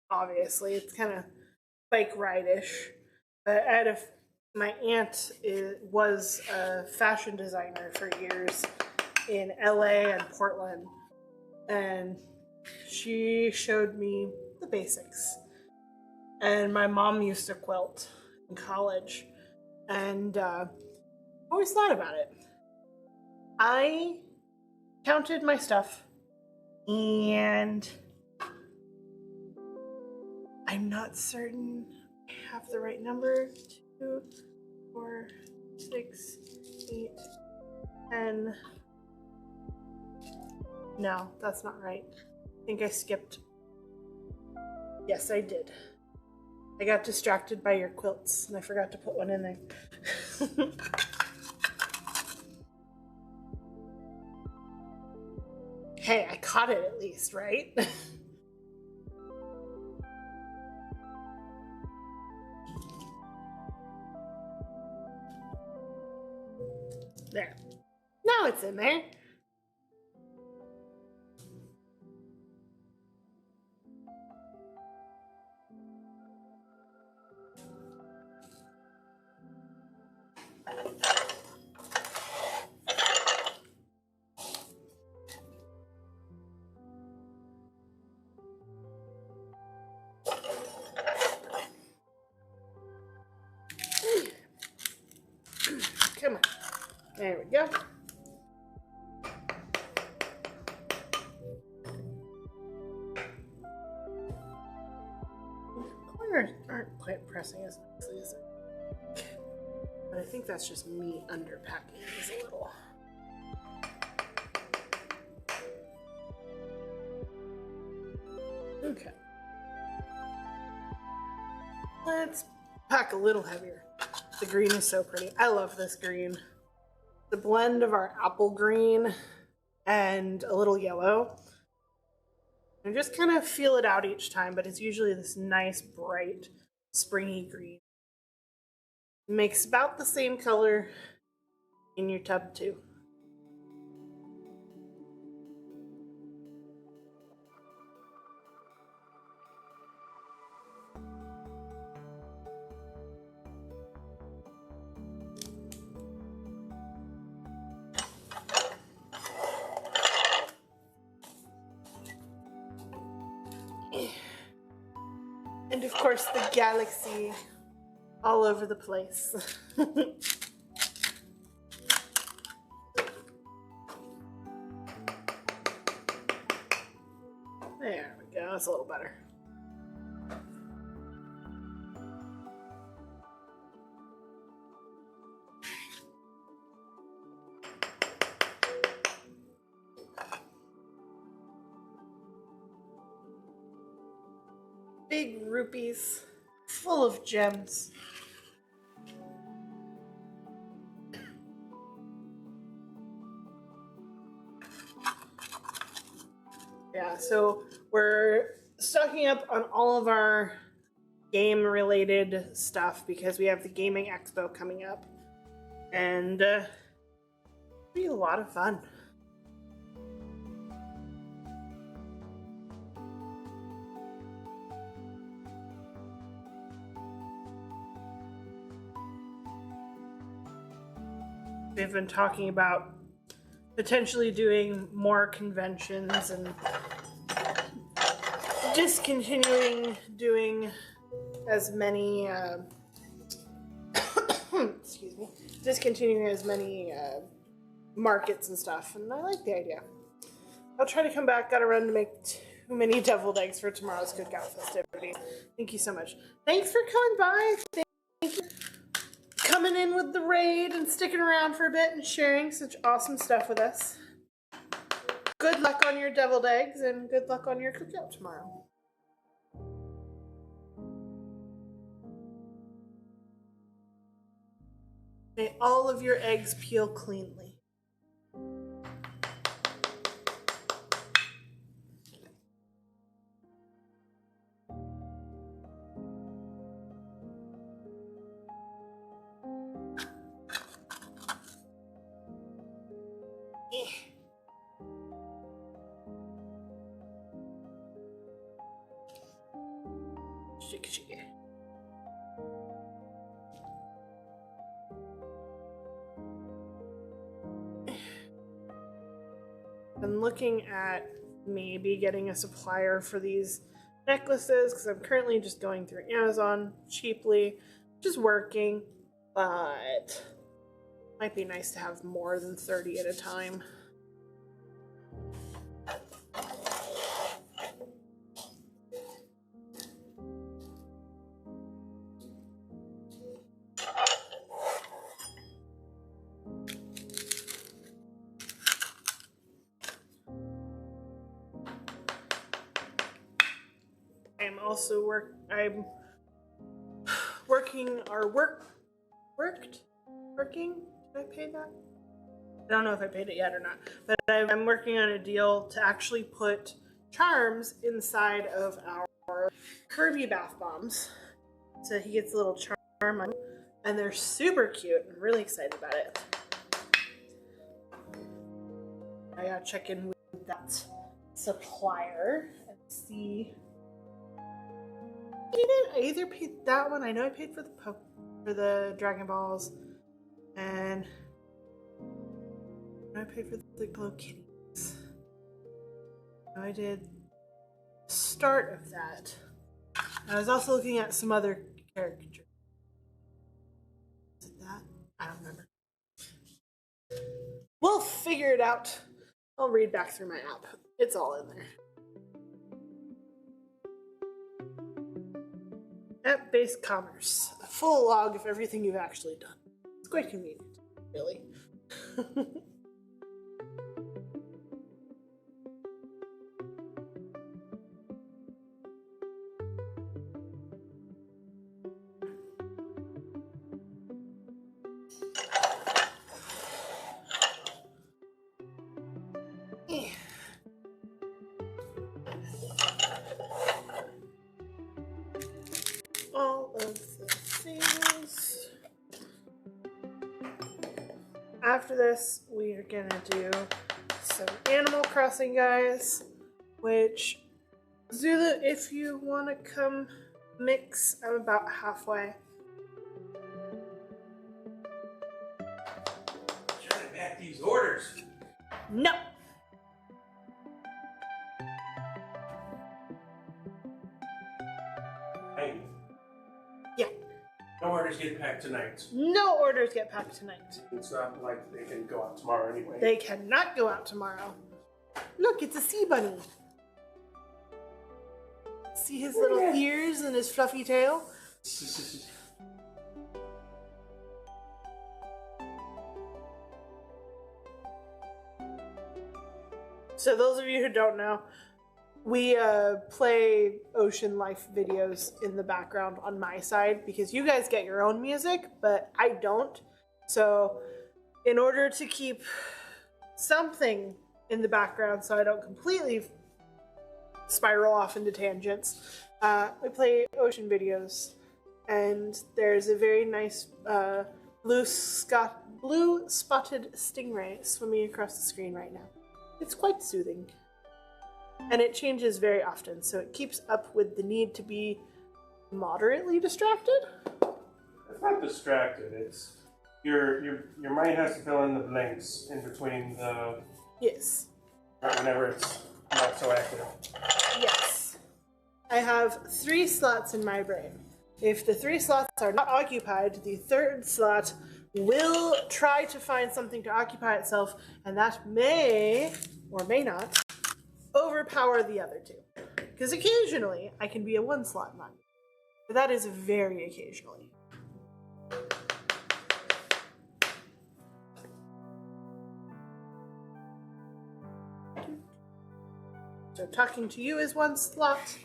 Obviously, it's kind of bike ride-ish. But my aunt was a fashion designer for years in LA and Portland, and she showed me the basics. And my mom used to quilt in college, and always thought about it. I counted my stuff, and I'm not certain I have the right number. 2, 4, 6, 8, 10. No, that's not right. I think I skipped. Yes, I did. I got distracted by your quilts, and I forgot to put one in there. Hey, I caught it at least, right? There. Now it's in there. Come on. There we go. Corners aren't quite pressing as nicely as I. But I think that's just me underpacking these a little. Okay. Let's pack a little heavier. The green is so pretty. I love this green. The blend of our apple green and a little yellow. I just kind of feel it out each time, but it's usually this nice, bright, springy green. It makes about the same color in your tub too. And of course, the galaxy all over the place. There we go. That's a little better. Big rupees full of gems. Yeah, so we're stocking up on all of our game related stuff because we have the gaming expo coming up, and it'll be a lot of fun. We've been talking about potentially doing more conventions and discontinuing doing as many excuse me, discontinuing as many markets and stuff, and I like the idea. I'll try to come back. Gotta run to make too many deviled eggs for tomorrow's cookout festivities. Thank you so much. Thanks for coming by. Thank you for coming in with the raid and sticking around for a bit and sharing such awesome stuff with us. Good luck on your deviled eggs and good luck on your cookout tomorrow. May all of your eggs peel cleanly. I'm looking at maybe getting a supplier for these necklaces because I'm currently just going through Amazon cheaply, which is working, but might be nice to have more than 30 at a time. I'm working working. Did I pay that? I don't know if I paid it yet or not, but I'm working on a deal to actually put charms inside of our Kirby bath bombs. So he gets a little charm on, and they're super cute. I'm really excited about it. I gotta check in with that supplier and see. I either paid that one. I know I paid for the Dragon Balls, and I paid for the Glow Kitties. I did the start of that. I was also looking at some other characters. Is it that? I don't remember. We'll figure it out. I'll read back through my app. It's all in there. App-based commerce. A full log of everything you've actually done. It's quite convenient, really. All of the things. After this, we are gonna do some Animal Crossing, guys, which, Zulu, if you wanna come mix, I'm about halfway. Trying to back these orders. No! Hey. Yeah. No orders get packed tonight. No orders get packed tonight. It's not like they can go out tomorrow anyway. They cannot go out tomorrow. Look, it's a sea bunny. See his little ears and his fluffy tail? So those of you who don't know, we play ocean life videos in the background on my side because you guys get your own music, but I don't. So in order to keep something in the background so I don't completely spiral off into tangents, we play ocean videos. And there's a very nice blue spotted stingray swimming across the screen right now. It's quite soothing. And it changes very often, so it keeps up with the need to be moderately distracted. It's not distracted. It's your mind has to fill in the blanks in between the Yes. whenever it's not so active. Yes. I have 3 slots in my brain. If the 3 slots are not occupied, the 3rd slot will try to find something to occupy itself, and that may, or may not, overpower the other 2. Because occasionally, I can be a 1-slot mind. But that is very occasionally. So talking to you is 1 slot,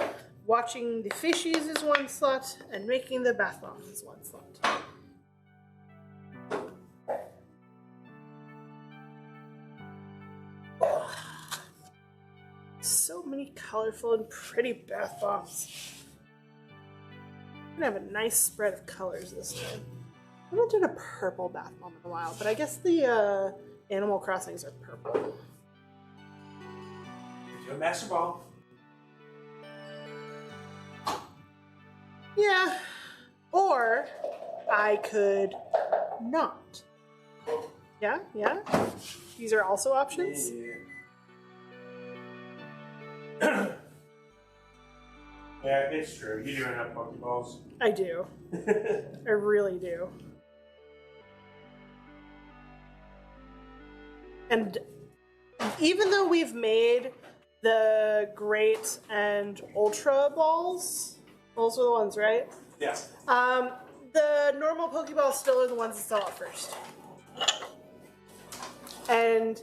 watching the fishies is 1 slot, and making the bath bombs is 1 slot. So many colorful and pretty bath bombs. I'm gonna have a nice spread of colors this time. I haven't done a purple bath bomb in a while, but I guess the Animal Crossings are purple. Do a master ball. Yeah. Or I could not. Yeah? These are also options? Yeah, it's true. You do enough Pokeballs. I do. I really do. And even though we've made the Great and Ultra balls, those are the ones, right? Yeah. The normal Pokeballs still are the ones that sell out first. And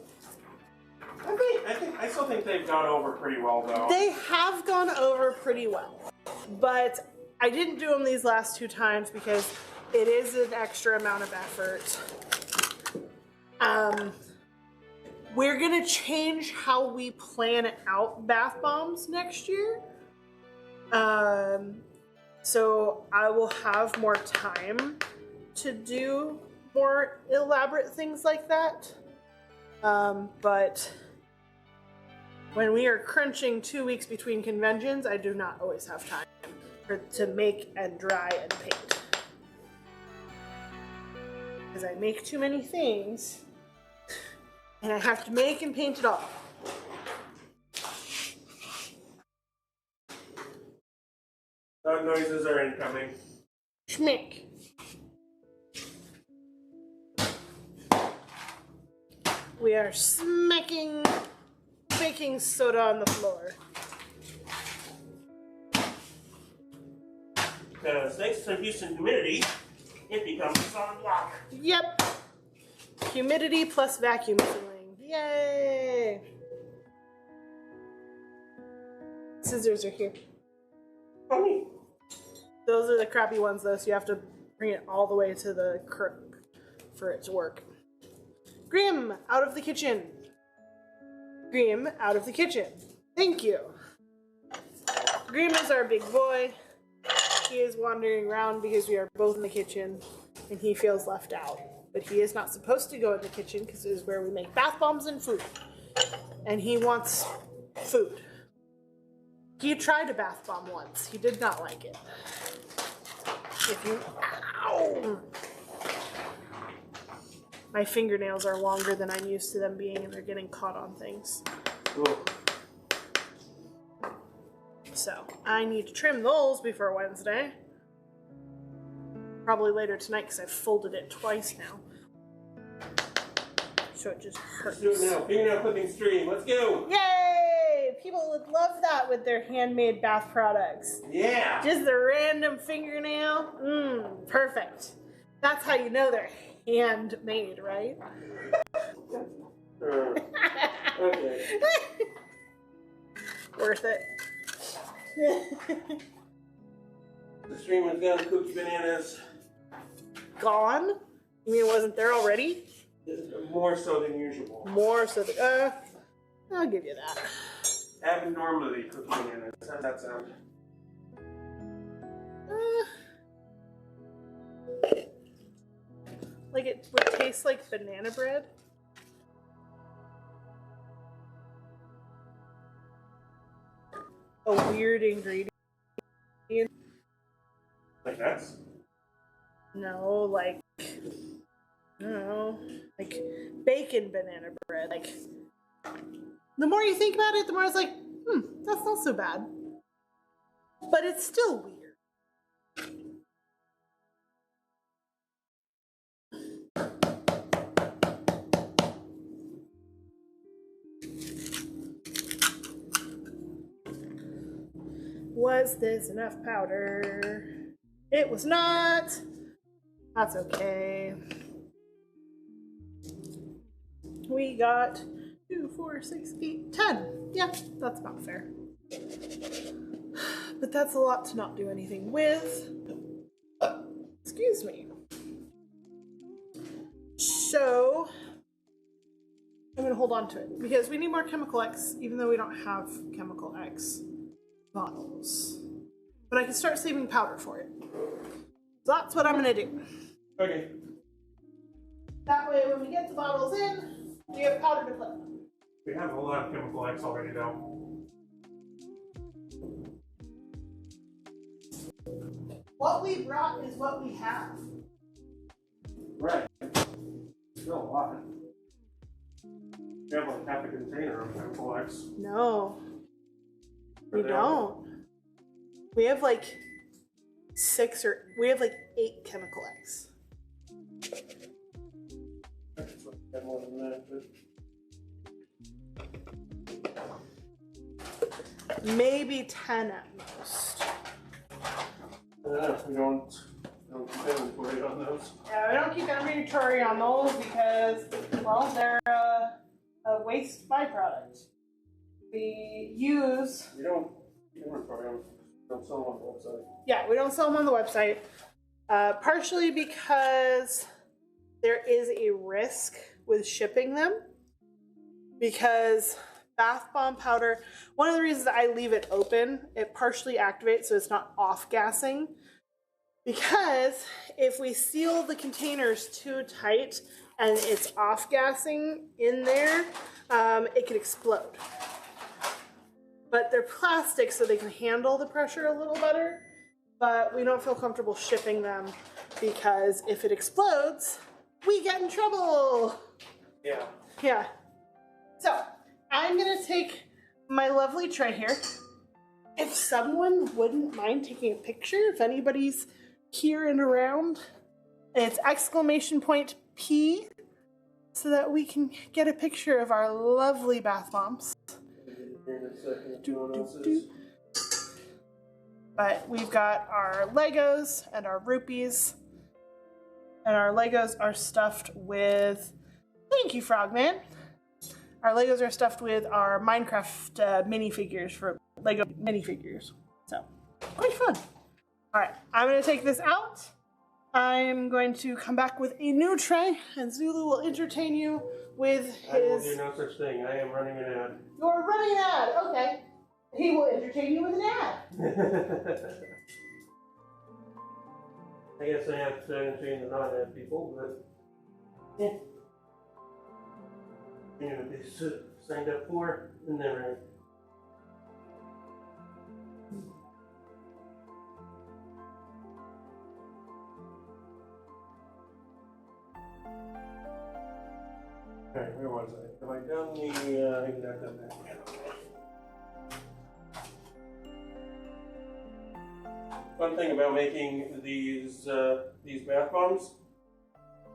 I still think they've gone over pretty well, though. they have gone over pretty well. But I didn't do them these last 2 times because it is an extra amount of effort. We're gonna change how we plan out bath bombs next year. So I will have more time to do more elaborate things like that. But when we are crunching 2 weeks between conventions, I do not always have time to make and dry and paint. Because I make too many things, and I have to make and paint it all. Dog noises are incoming. Schmick. We are smacking baking soda on the floor. Because thanks to Houston humidity, it becomes a solid block. Yep. Humidity plus vacuum sealing. Yay! Scissors are here. Funny. Those are the crappy ones though, so you have to bring it all the way to the crook for it to work. Grim, out of the kitchen. Grim, out of the kitchen. Thank you. Grim is our big boy. He is wandering around because we are both in the kitchen and he feels left out. But he is not supposed to go in the kitchen because it is where we make bath bombs and food. And he wants food. He tried a bath bomb once. He did not like it. Ow! My fingernails are longer than I'm used to them being, and they're getting caught on things. Ooh. So, I need to trim those before Wednesday. Probably later tonight, because I've folded it twice now. So it just hurts. Let's do it now. Fingernail clipping stream. Let's go. Yay! Pew people would love that with their handmade bath products. Yeah. Just a random fingernail. Perfect. That's how you know they're handmade, right? Okay. Worth it. The stream is gone. Cookie Bananas. Gone? You mean it wasn't there already? More so than usual. More so than, I'll give you that. Abnormally Cookie Bananas. How does that sound? Like it would taste like banana bread. A weird ingredient. Like that's? No, like, I don't know, like bacon banana bread. Like, the more you think about it, the more it's like, that's not so bad. But it's still weird. Was this enough powder? It was not. That's okay. We got 2, 4, 6, 8, 10. Yeah, that's about fair. But that's a lot to not do anything with. Excuse me. So, I'm gonna hold on to it because we need more Chemical X, even though we don't have Chemical X bottles. But I can start saving powder for it. So that's what I'm gonna do. Okay. That way, when we get the bottles in, we have powder to play with. We have a lot of Chemical X already, though. What we brought is what we have. Right. Still a lot. We have like half a container of Chemical X. No, we don't. We have like 8 Chemical X. Had more than that, but Maybe 10 at most. we don't keep inventory on those. Yeah, we don't keep inventory on those because, well, they're a waste byproduct. We use. We don't keep inventory on them. Don't sell them on the website. Yeah, we don't sell them on the website. Partially because there is a risk with shipping them. Because bath bomb powder, one of the reasons I leave it open, it partially activates so it's not off-gassing. Because if we seal the containers too tight and it's off-gassing in there, it could explode. But they're plastic so they can handle the pressure a little better. But we don't feel comfortable shipping them because if it explodes, we get in trouble. Yeah. Yeah. So I'm gonna take my lovely tray here. If someone wouldn't mind taking a picture, if anybody's here and around, it's !P so that we can get a picture of our lovely bath bombs. But we've got our Legos and our rupees. And our Legos are stuffed with, thank you, Frogman. Our Legos are stuffed with our Minecraft minifigures for Lego minifigures. So, quite fun. All right, I'm gonna take this out. I'm going to come back with a new tray, and Zulu will entertain you with his. I will do no such thing. I am running an ad. You're running an ad. Okay. He will entertain you with an ad. I guess I have to entertain the non-ad people, but yeah. You know what they signed up for, and never. Alright, where was I? Have I done the, maybe not done that yet. Fun thing about making these bath bombs,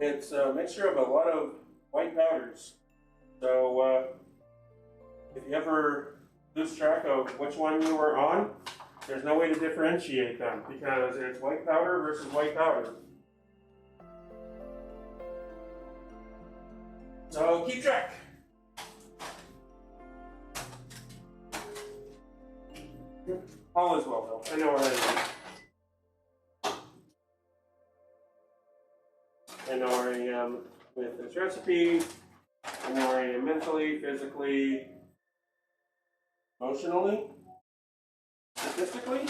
it's a mixture of a lot of white powders. So if you ever lose track of which one you were on, there's no way to differentiate them because it's white powder versus white powder. So keep track. All is well though. I know where I am. I know where I am with this recipe. I know where I am mentally, physically, emotionally, statistically.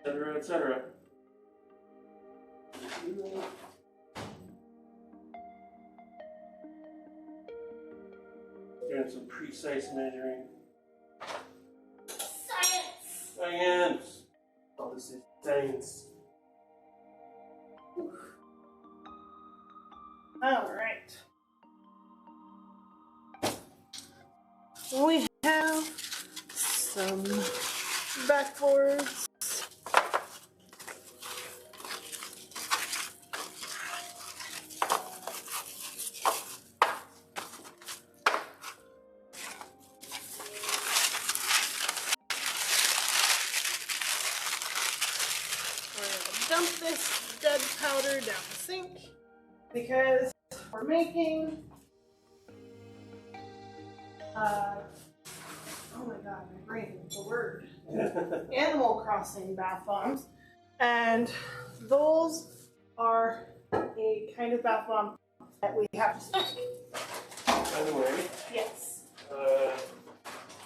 Etc. Etc. Doing some precise measuring. Science! Science! Oh, this is science. All right. We have some backboards. We're gonna dump this dead powder down the sink because we're making oh my god, my brain, the word. Animal Crossing bath bombs. And those are a kind of bath bomb that we have to stack. By the way, Yes.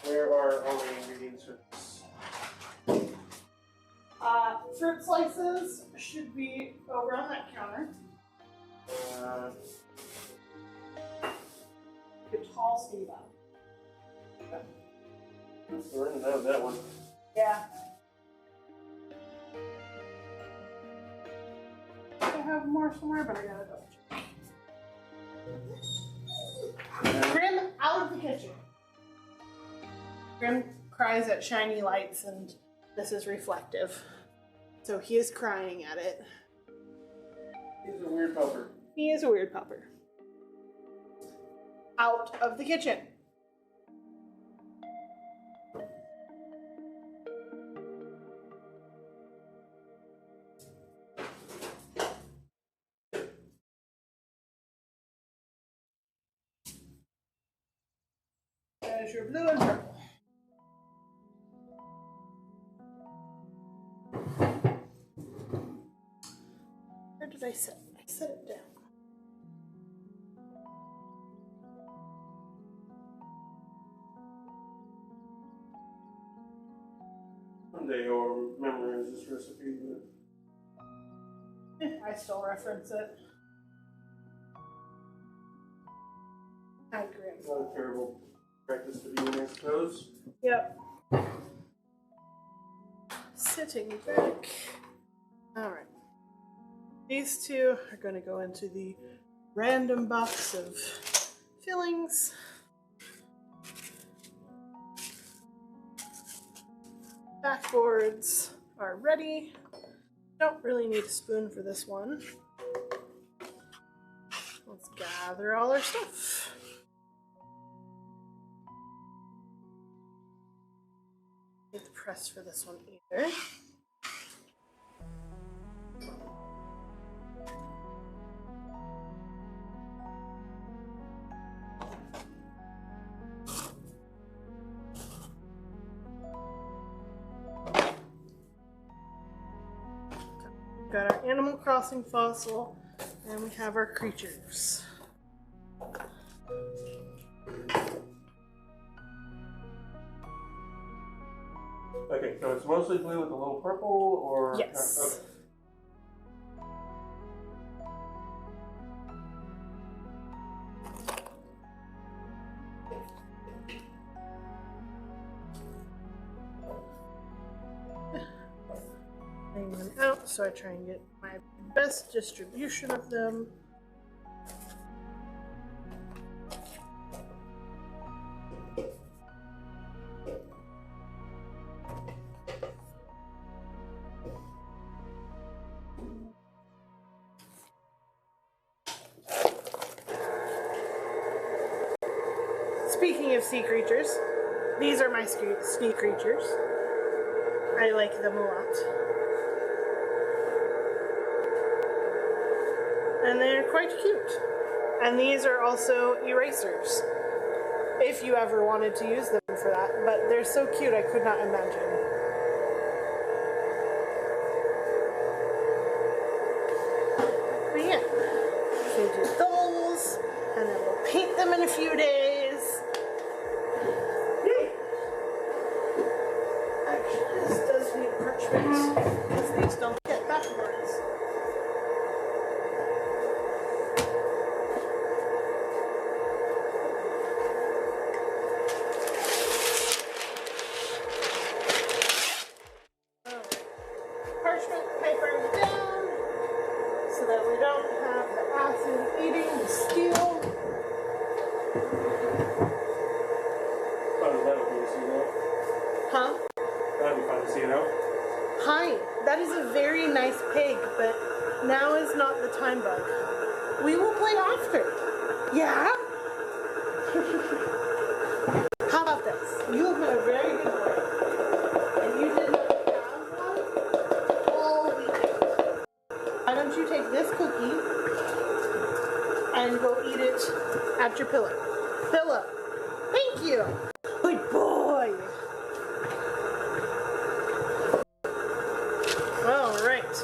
where are all the ingredients for this? Fruit slices should be over on that counter. Good tall steam up. We're running out of that one. Yeah. I have more somewhere, but I gotta double check. Grim, out of the kitchen. Grim cries at shiny lights, and this is reflective. So he is crying at it. He's a weird pupper. He is a weird pupper. Out of the kitchen. There's your blue and purple. Where did I set it? I set it down. Someday you'll memorize this recipe, but I still reference it. Hi, Grim. not a terrible practice to be in, I suppose. Yep. Sitting back. Alright. These two are going to go into the random box of fillings. Backboards are ready. Don't really need a spoon for this one. Let's gather all our stuff. Need the press for this one either. Got our Animal Crossing fossil, and we have our creatures. Okay, so it's mostly blue with a little purple, or? Yes. Okay. Laying them out, so I try and get my best distribution of them. Speaking of sea creatures, these are my sea creatures. I like them a lot. And they're quite cute. And these are also erasers, if you ever wanted to use them for that. But they're so cute, I could not imagine. But yeah, we can do those, and then we'll paint them in a few days. Yay! Actually, this does need parchment, because these don't get backwards. Parchment paper down so that we don't have the acid eating the steel. Fun, that would be to see though. Huh? That'd be fun to see though. Hi, that is a very nice pig, but now is not the time, Bug. We will play after. Yeah? How about this? You have been a very good boy. And you did not have one all weekend. Why don't you take this cookie and go eat it at your pillow? Pillow. Thank you. Good boy. All right.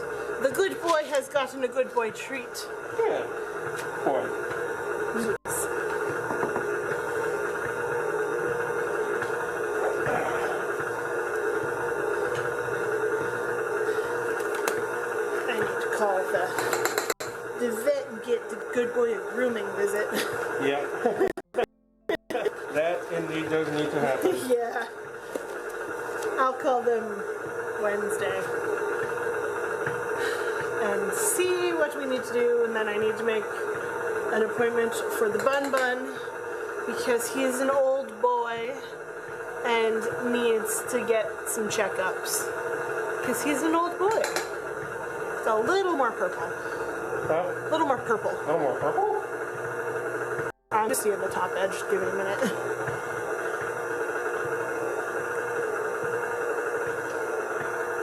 The good boy has gotten a good boy treat. Yeah. Boy. Yes. I need to call the vet and get the good boy a grooming visit. Yeah. That indeed does need to happen. Yeah. I'll call them Wednesday and see what we need to do, and then I need to make an appointment for the Bun Bun because he's an old boy and needs to get some checkups because he's an old boy. It's a little more purple. Huh? A little more purple. No more purple? I'm just seeing the top edge. Give it a minute.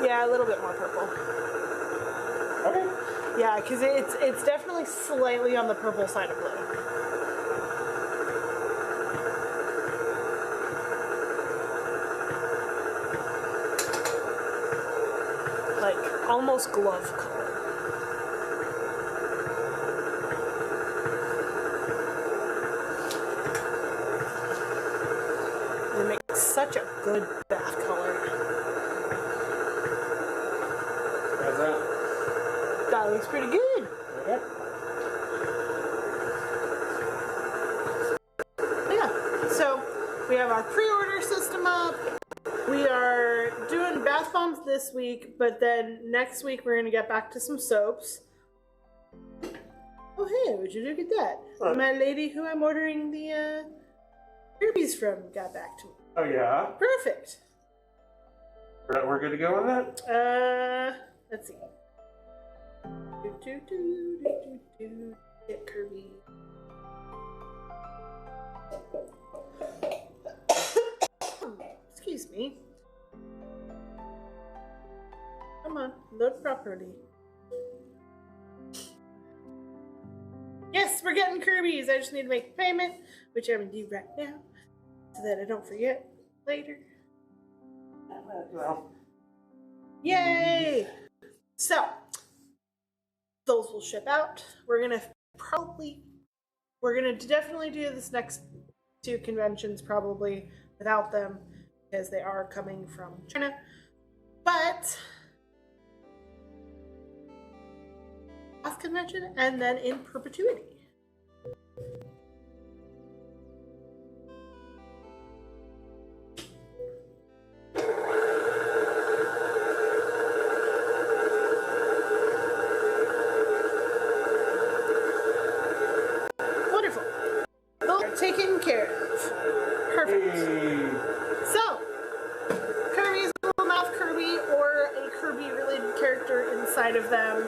Yeah, a little bit more purple. Okay. Yeah, because it's definitely slightly on the purple side of blue. Like almost glove color. It makes such a good bath color. How's that? That looks pretty good. Okay. Yeah, so we have our pre-order system up. We are doing bath bombs this week, but then next week we're going to get back to some soaps. Oh, hey, would you look at that? Huh. My lady who I'm ordering the Kirby's from got back to me. Oh yeah? Perfect. We're good to go on that? Let's see. Get Kirby. Excuse me. Come on, load properly. Yes, we're getting Kirby's. I just need to make a payment, which I'm gonna do right now, so that I don't forget later. Well, Yay! So, those will ship out. We're gonna definitely do this next two conventions probably without them because they are coming from China. But last convention and then in perpetuity. Wonderful. Those are taken care of. Perfect. hey. So, Kirby's will have Kirby or a Kirby-related character inside of them,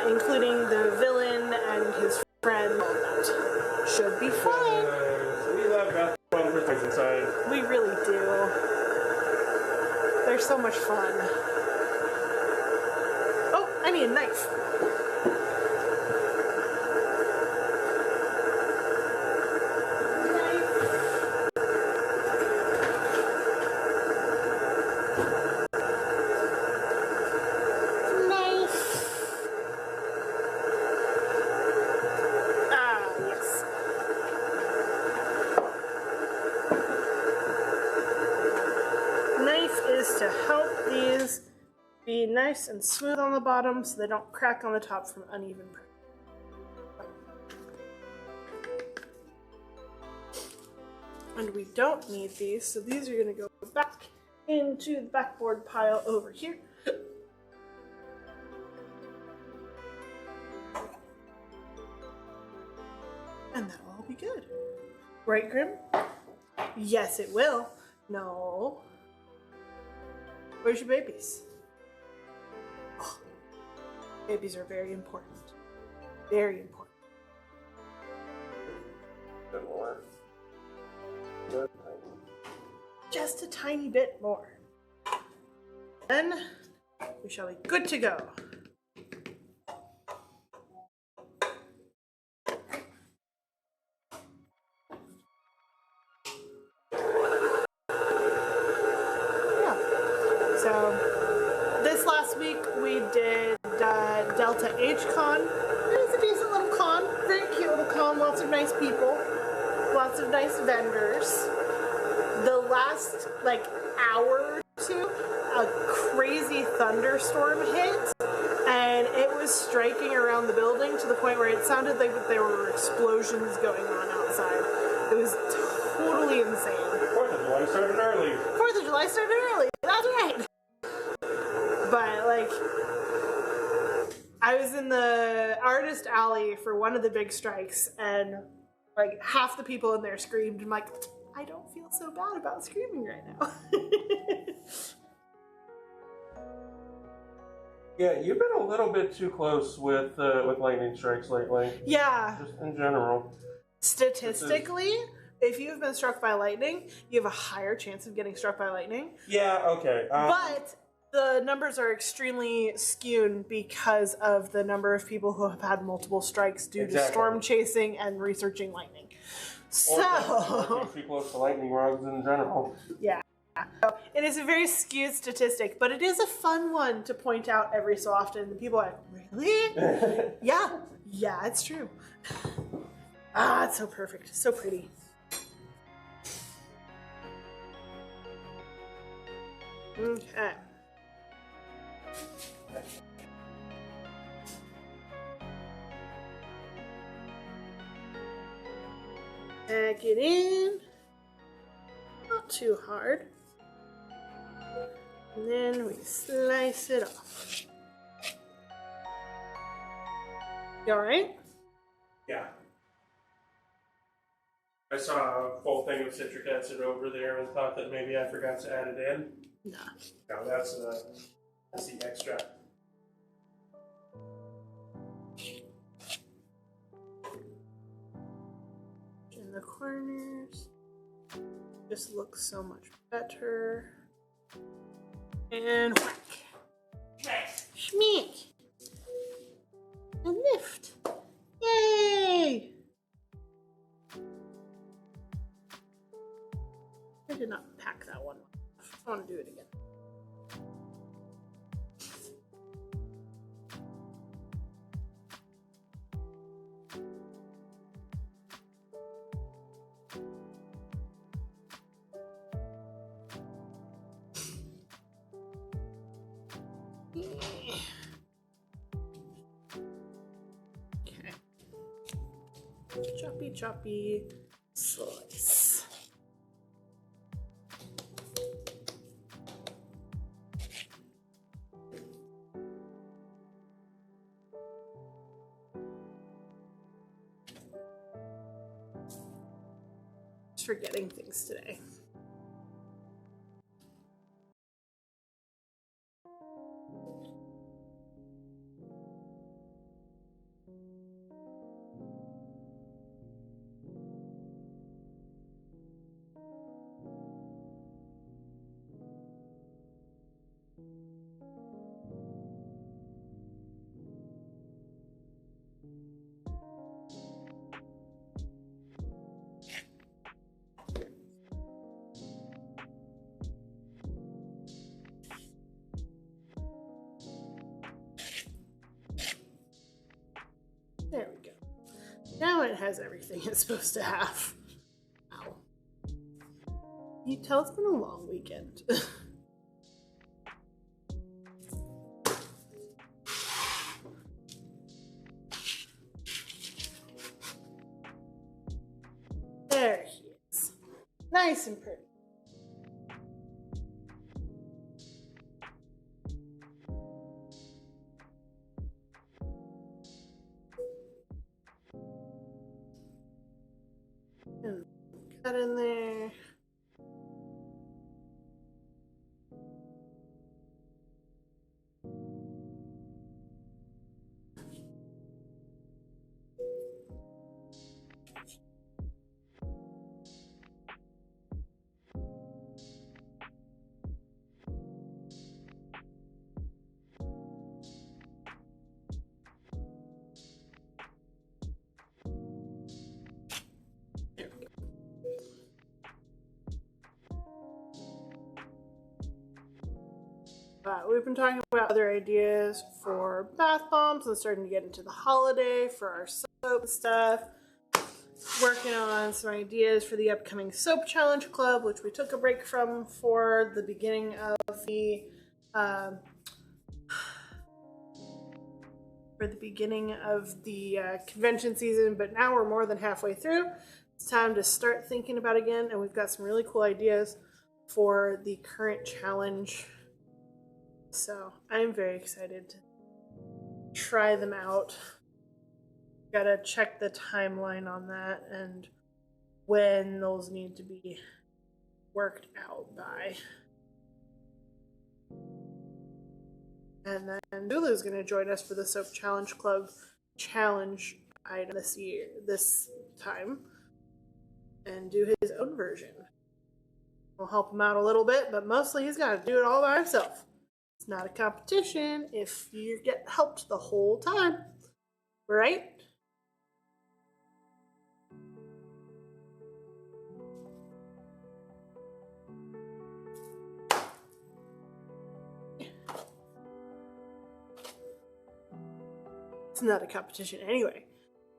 including the villain and his friend. All that should would be fun. We love basketball for things inside. We really do. They're so much fun. Oh, I need a knife. To help these be nice and smooth on the bottom so they don't crack on the top from uneven pressure. And we don't need these, so these are going to go back into the backboard pile over here. And that'll all be good. Right, Grim? Yes, it will. No. Where's your babies? Oh, babies are very important. Very important. Bit more. Just a tiny bit more. Then we shall be good to go. This last week we did Delta H Con. It was a decent little con, very cute little con, lots of nice people, lots of nice vendors. The last hour or two, a crazy thunderstorm hit, and it was striking around the building to the point where it sounded like that there were explosions going on outside. It was totally insane. 4th of July started early. 4th of July started early, that's right. But I was in the artist alley for one of the big strikes, and half the people in there screamed. I'm like, I don't feel so bad about screaming right now. Yeah, you've been a little bit too close with lightning strikes lately. Yeah. Just in general. Statistically, if you've been struck by lightning, you have a higher chance of getting struck by lightning. Yeah. Okay. But the numbers are extremely skewed because of the number of people who have had multiple strikes due to storm chasing and researching lightning. So too close to lightning rods in general. Yeah. So it is a very skewed statistic, but it is a fun one to point out every so often. People are like, really? Yeah, it's true. It's so perfect, so pretty. Okay. Pack it in. Not too hard. And then we slice it off. You alright? Yeah. I saw a full thing of citric acid over there and thought that maybe I forgot to add it in. No. No, that's the extra. In the corners. Just looks so much better. And whack. Schmeek. And lift. Yay! I did not pack that one. I want to do it again. Okay. Choppy slice. Just forgetting things today. it has everything it's supposed to have. Wow. You tell it's been a long weekend. There he is. Nice and pretty. And cut in there. We've been talking about other ideas for bath bombs and starting to get into the holiday for our soap and stuff. Working on some ideas for the upcoming soap challenge club, which we took a break from for the beginning of the convention season, but now we're more than halfway through. It's time to start thinking about it again, and we've got some really cool ideas for the current challenge. So I'm very excited to try them out. Gotta check the timeline on that and when those need to be worked out by. And then Lulu's gonna join us for the Soap Challenge Club challenge item this time, and do his own version. We'll help him out a little bit, but mostly he's gotta do it all by himself. It's not a competition if you get helped the whole time, right? It's not a competition anyway.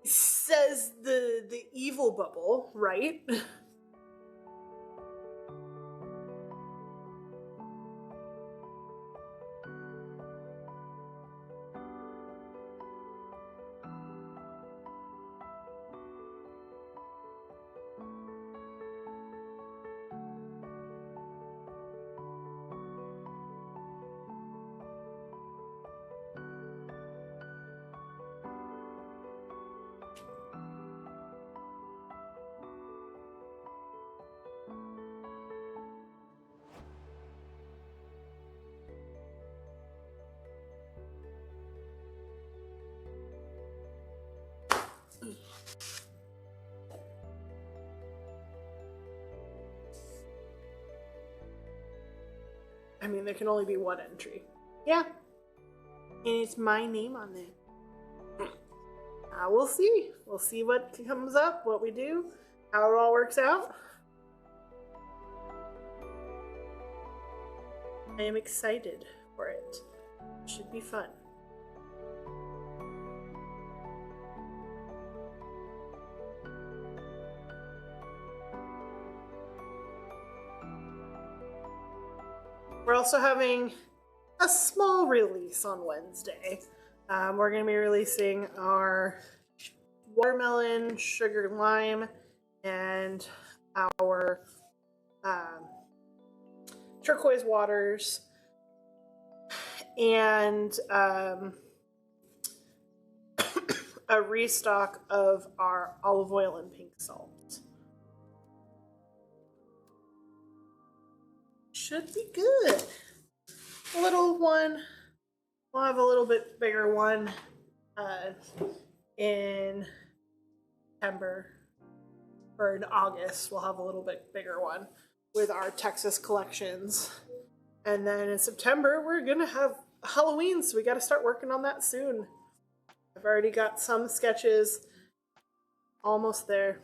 Says the evil bubble, right? I mean, there can only be one entry. Yeah. And it's my name on there. We'll see. We'll see what comes up, what we do, how it all works out. I am excited for it. It should be fun. We're also having a small release on Wednesday. We're going to be releasing our watermelon, sugar lime, and our turquoise waters, and a restock of our olive oil and pink salt. Should be good. A little one. We'll have a little bit bigger one in September, or in August. We'll have a little bit bigger one with our Texas collections. And then in September, we're gonna have Halloween, so we gotta start working on that soon. I've already got some sketches almost there.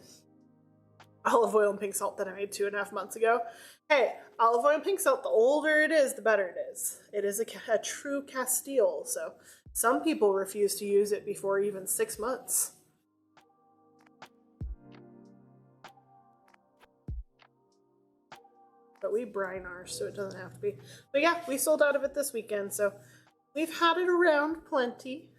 Olive oil and pink salt that I made 2.5 months ago. Hey, olive oil and pink salt, the older it is, the better it is. It is a true Castile, so some people refuse to use it before even 6 months. but we brine ours, so it doesn't have to be. But yeah, we sold out of it this weekend, so we've had it around plenty.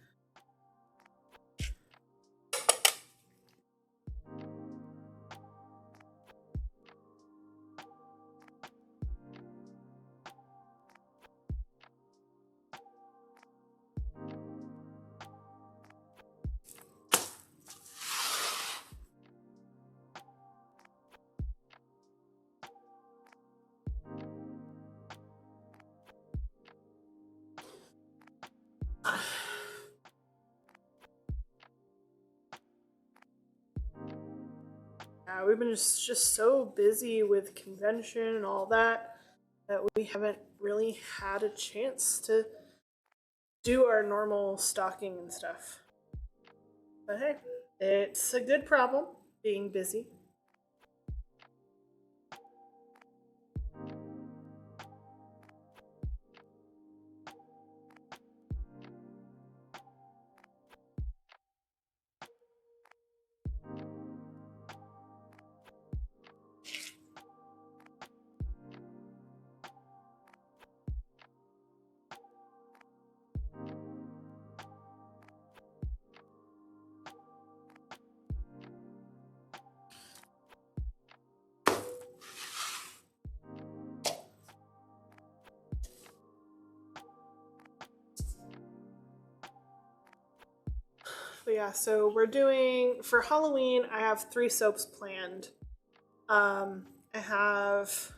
We've been just so busy with convention and all that we haven't really had a chance to do our normal stocking and stuff. But hey, it's a good problem, being busy. But yeah, so we're doing, for Halloween, I have 3 soaps planned. I have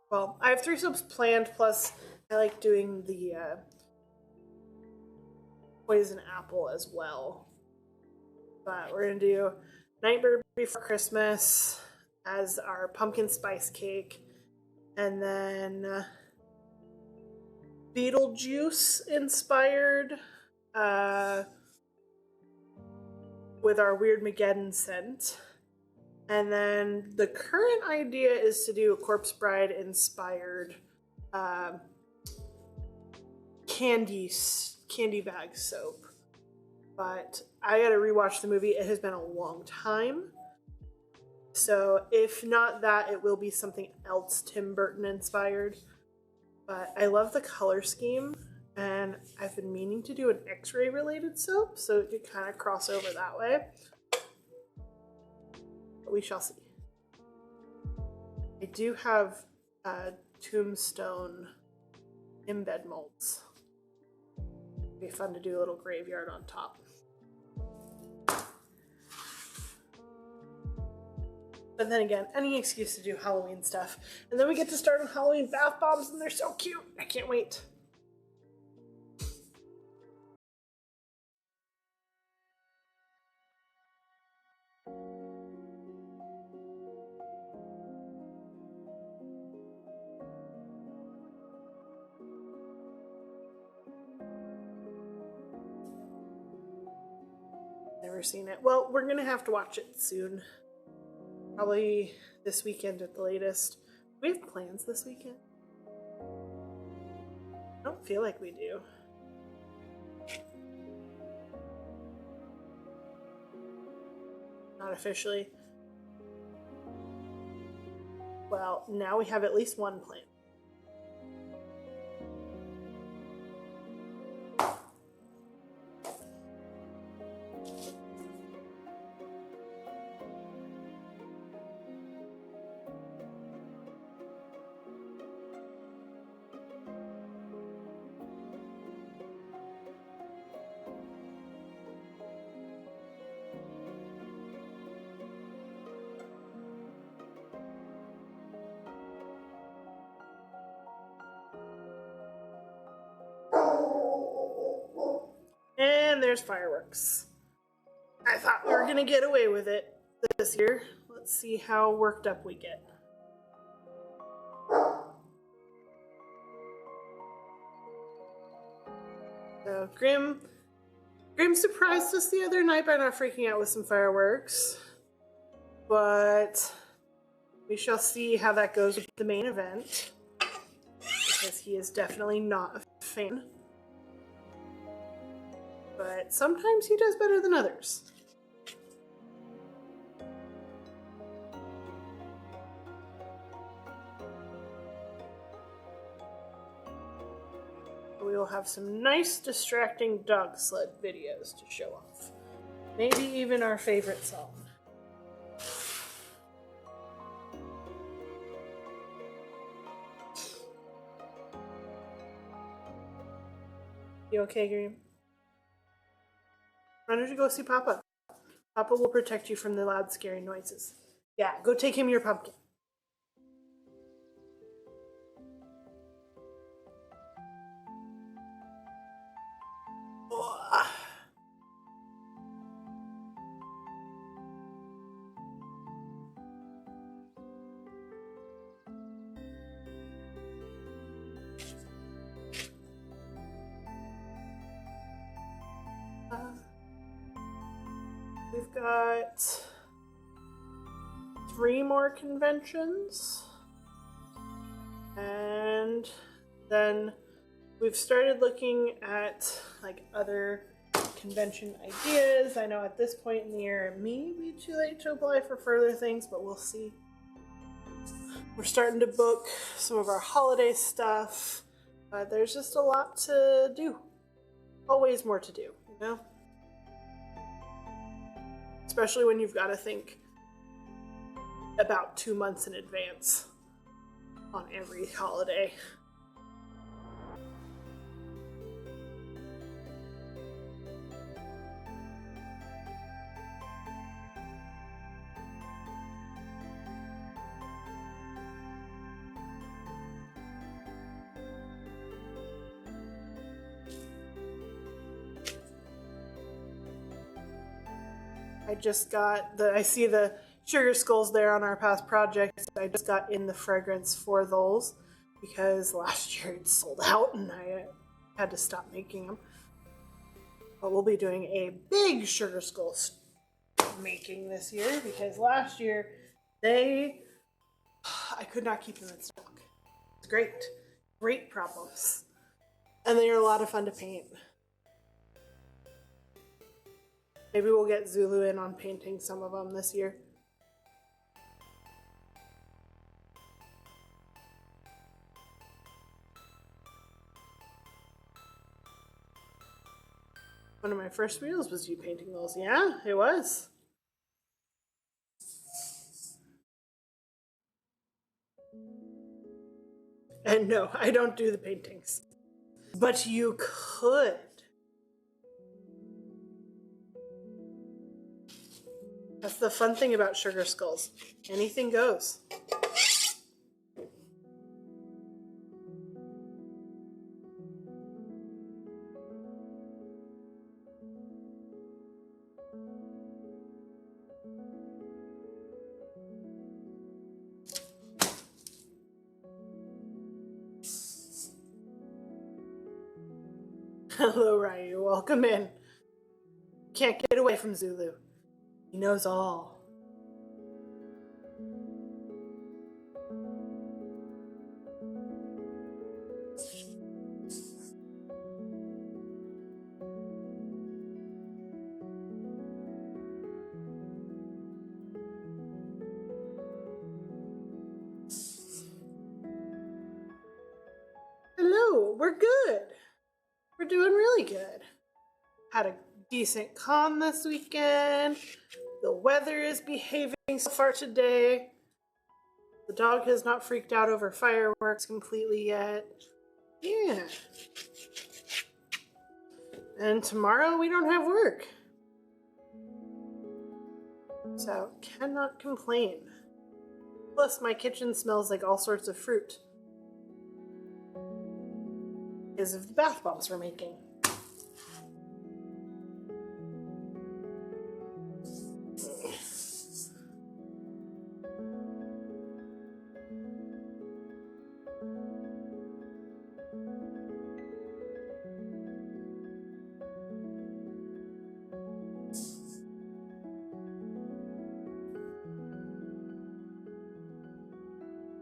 Well, I have 3 soaps planned, plus I like doing the poison apple as well. But we're gonna do Nightmare Before Christmas as our pumpkin spice cake, and then Beetlejuice inspired with our Weird Mageddon scent. And then the current idea is to do a Corpse Bride inspired candy bag soap. But I gotta rewatch the movie. It has been a long time. So if not that, it will be something else Tim Burton inspired. But I love the color scheme, and I've been meaning to do an X-ray related soap, so it could kind of cross over that way. But we shall see. I do have Tombstone embed molds. It'd be fun to do a little graveyard on top. But then again, any excuse to do Halloween stuff. And then we get to start on Halloween bath bombs, and they're so cute. I can't wait. Never seen it. Well, we're gonna have to watch it soon. Probably this weekend at the latest. Do we have plans this weekend? I don't feel like we do. Not officially. Well, now we have at least one plan. And there's fireworks. I thought we were gonna get away with it this year. Let's see how worked up we get. So Grim surprised us the other night by not freaking out with some fireworks. But we shall see how that goes with the main event, because he is definitely not a fan. But sometimes he does better than others. we will have some nice distracting dog sled videos to show off. Maybe even our favorite song. You okay, Green? Why don't you go see Papa? Papa will protect you from the loud, scary noises. Yeah, go take him your pumpkin. We've got 3 more conventions, and then we've started looking at like other convention ideas. I know at this point in the year it may be too late to apply for further things, but we'll see. We're starting to book some of our holiday stuff. There's just a lot to do. Always more to do, you know? Especially when you've got to think about 2 months in advance on every holiday. I see the sugar skulls there on our past projects. I just got in the fragrance for those because last year it sold out and I had to stop making them. But we'll be doing a big sugar skull making this year because last year I could not keep them in stock. It's great problems. And they are a lot of fun to paint. Maybe we'll get Zulu in on painting some of them this year. One of my first wheels was you painting those. Yeah, it was. And no, I don't do the paintings. But you could. That's the fun thing about sugar skulls. Anything goes. Hello, Ryu. Welcome in. Can't get away from Zulu. He knows all. Hello, we're good. We're doing really good. Had a decent con this weekend. The weather is behaving so far today. The dog has not freaked out over fireworks completely yet. Yeah. And tomorrow we don't have work. So, cannot complain. Plus, my kitchen smells like all sorts of fruit. Because of the bath bombs we're making.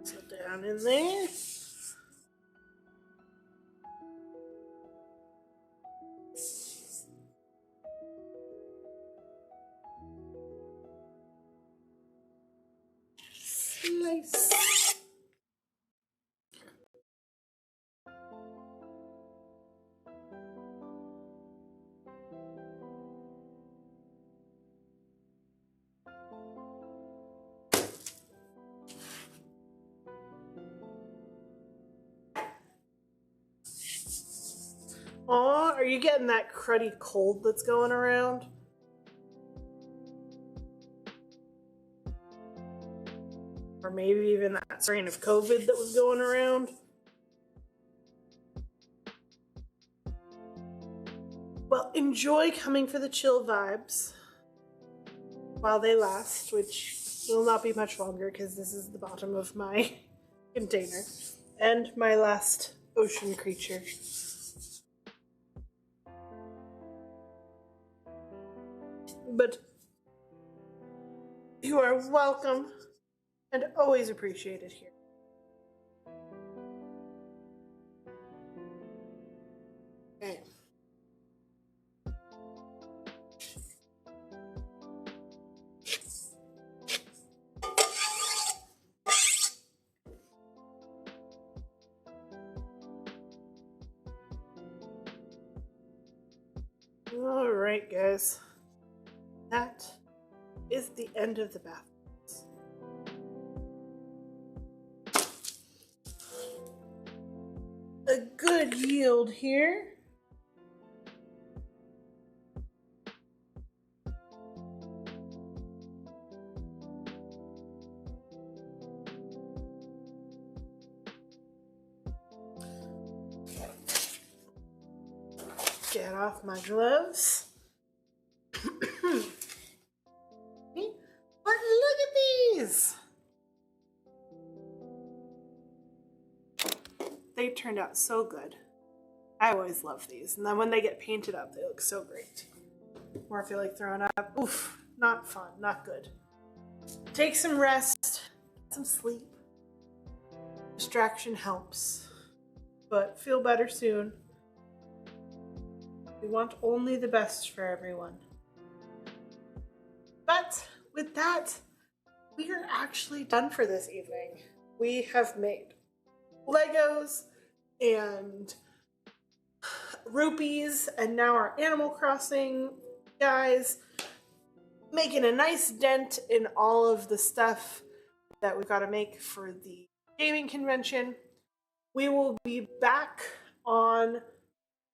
So down in there. Slice. Aw, are you getting that cruddy cold that's going around? Or maybe even that strain of COVID that was going around? Well, enjoy coming for the chill vibes while they last, which will not be much longer because this is the bottom of my container and my last ocean creature. But you are welcome and always appreciated here. Okay. All right, guys. That is the end of the bath. A good yield here. Get off my gloves. But look at these! They turned out so good. I always love these. And then when they get painted up, they look so great. Or I feel like throwing up. Oof, not fun, not good. Take some rest, some sleep. Distraction helps. But feel better soon. We want only the best for everyone. But with that, we are actually done for this evening. We have made Legos and rupees, and now our Animal Crossing guys, making a nice dent in all of the stuff that we've got to make for the gaming convention. We will be back on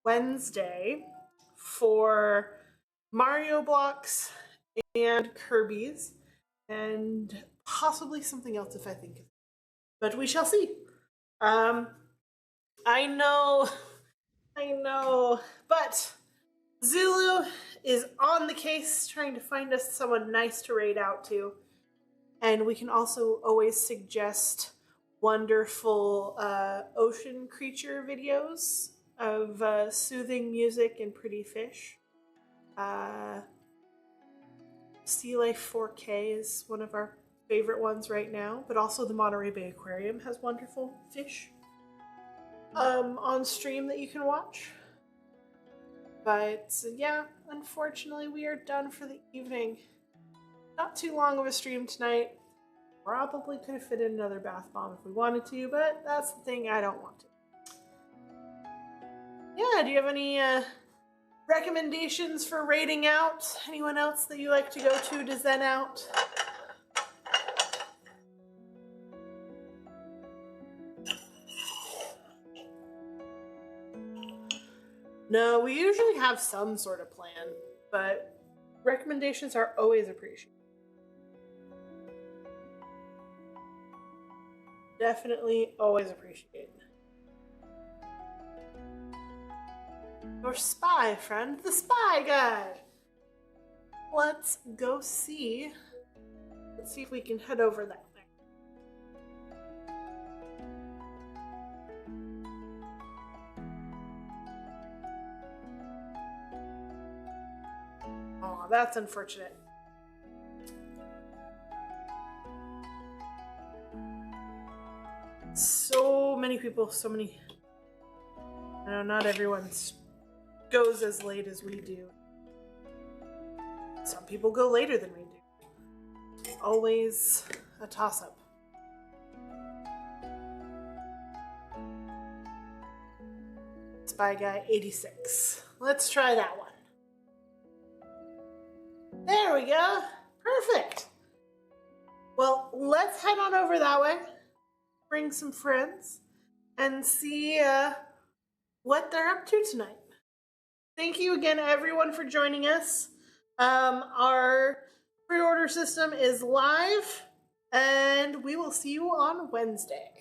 Wednesday for Mario Blocks and Kirby's, and possibly something else if I think of it. But we shall see. I know, but Zulu is on the case trying to find us someone nice to raid out to. And we can also always suggest wonderful ocean creature videos of soothing music and pretty fish. Sea Life 4K is one of our favorite ones right now, but also the Monterey Bay Aquarium has wonderful fish on stream that you can watch. But yeah, unfortunately we are done for the evening. Not too long of a stream tonight. Probably could have fit in another bath bomb if we wanted to, but that's the thing, I don't want to. Yeah, do you have any recommendations for raiding out? Anyone else that you like to go to zen out? No, we usually have some sort of plan, but recommendations are always appreciated. Definitely always appreciated. Your spy friend, the spy guy. Let's go see. Let's see if we can head over that way. Oh, that's unfortunate. So many people, so many. I know not everyone goes as late as we do. Some people go later than we do. Always a toss-up. Spy Guy 86. Let's try that one. There we go. Perfect. Well, let's head on over that way. Bring some friends and see what they're up to tonight. thank you again, everyone, for joining us. Our pre-order system is live, and we will see you on Wednesday.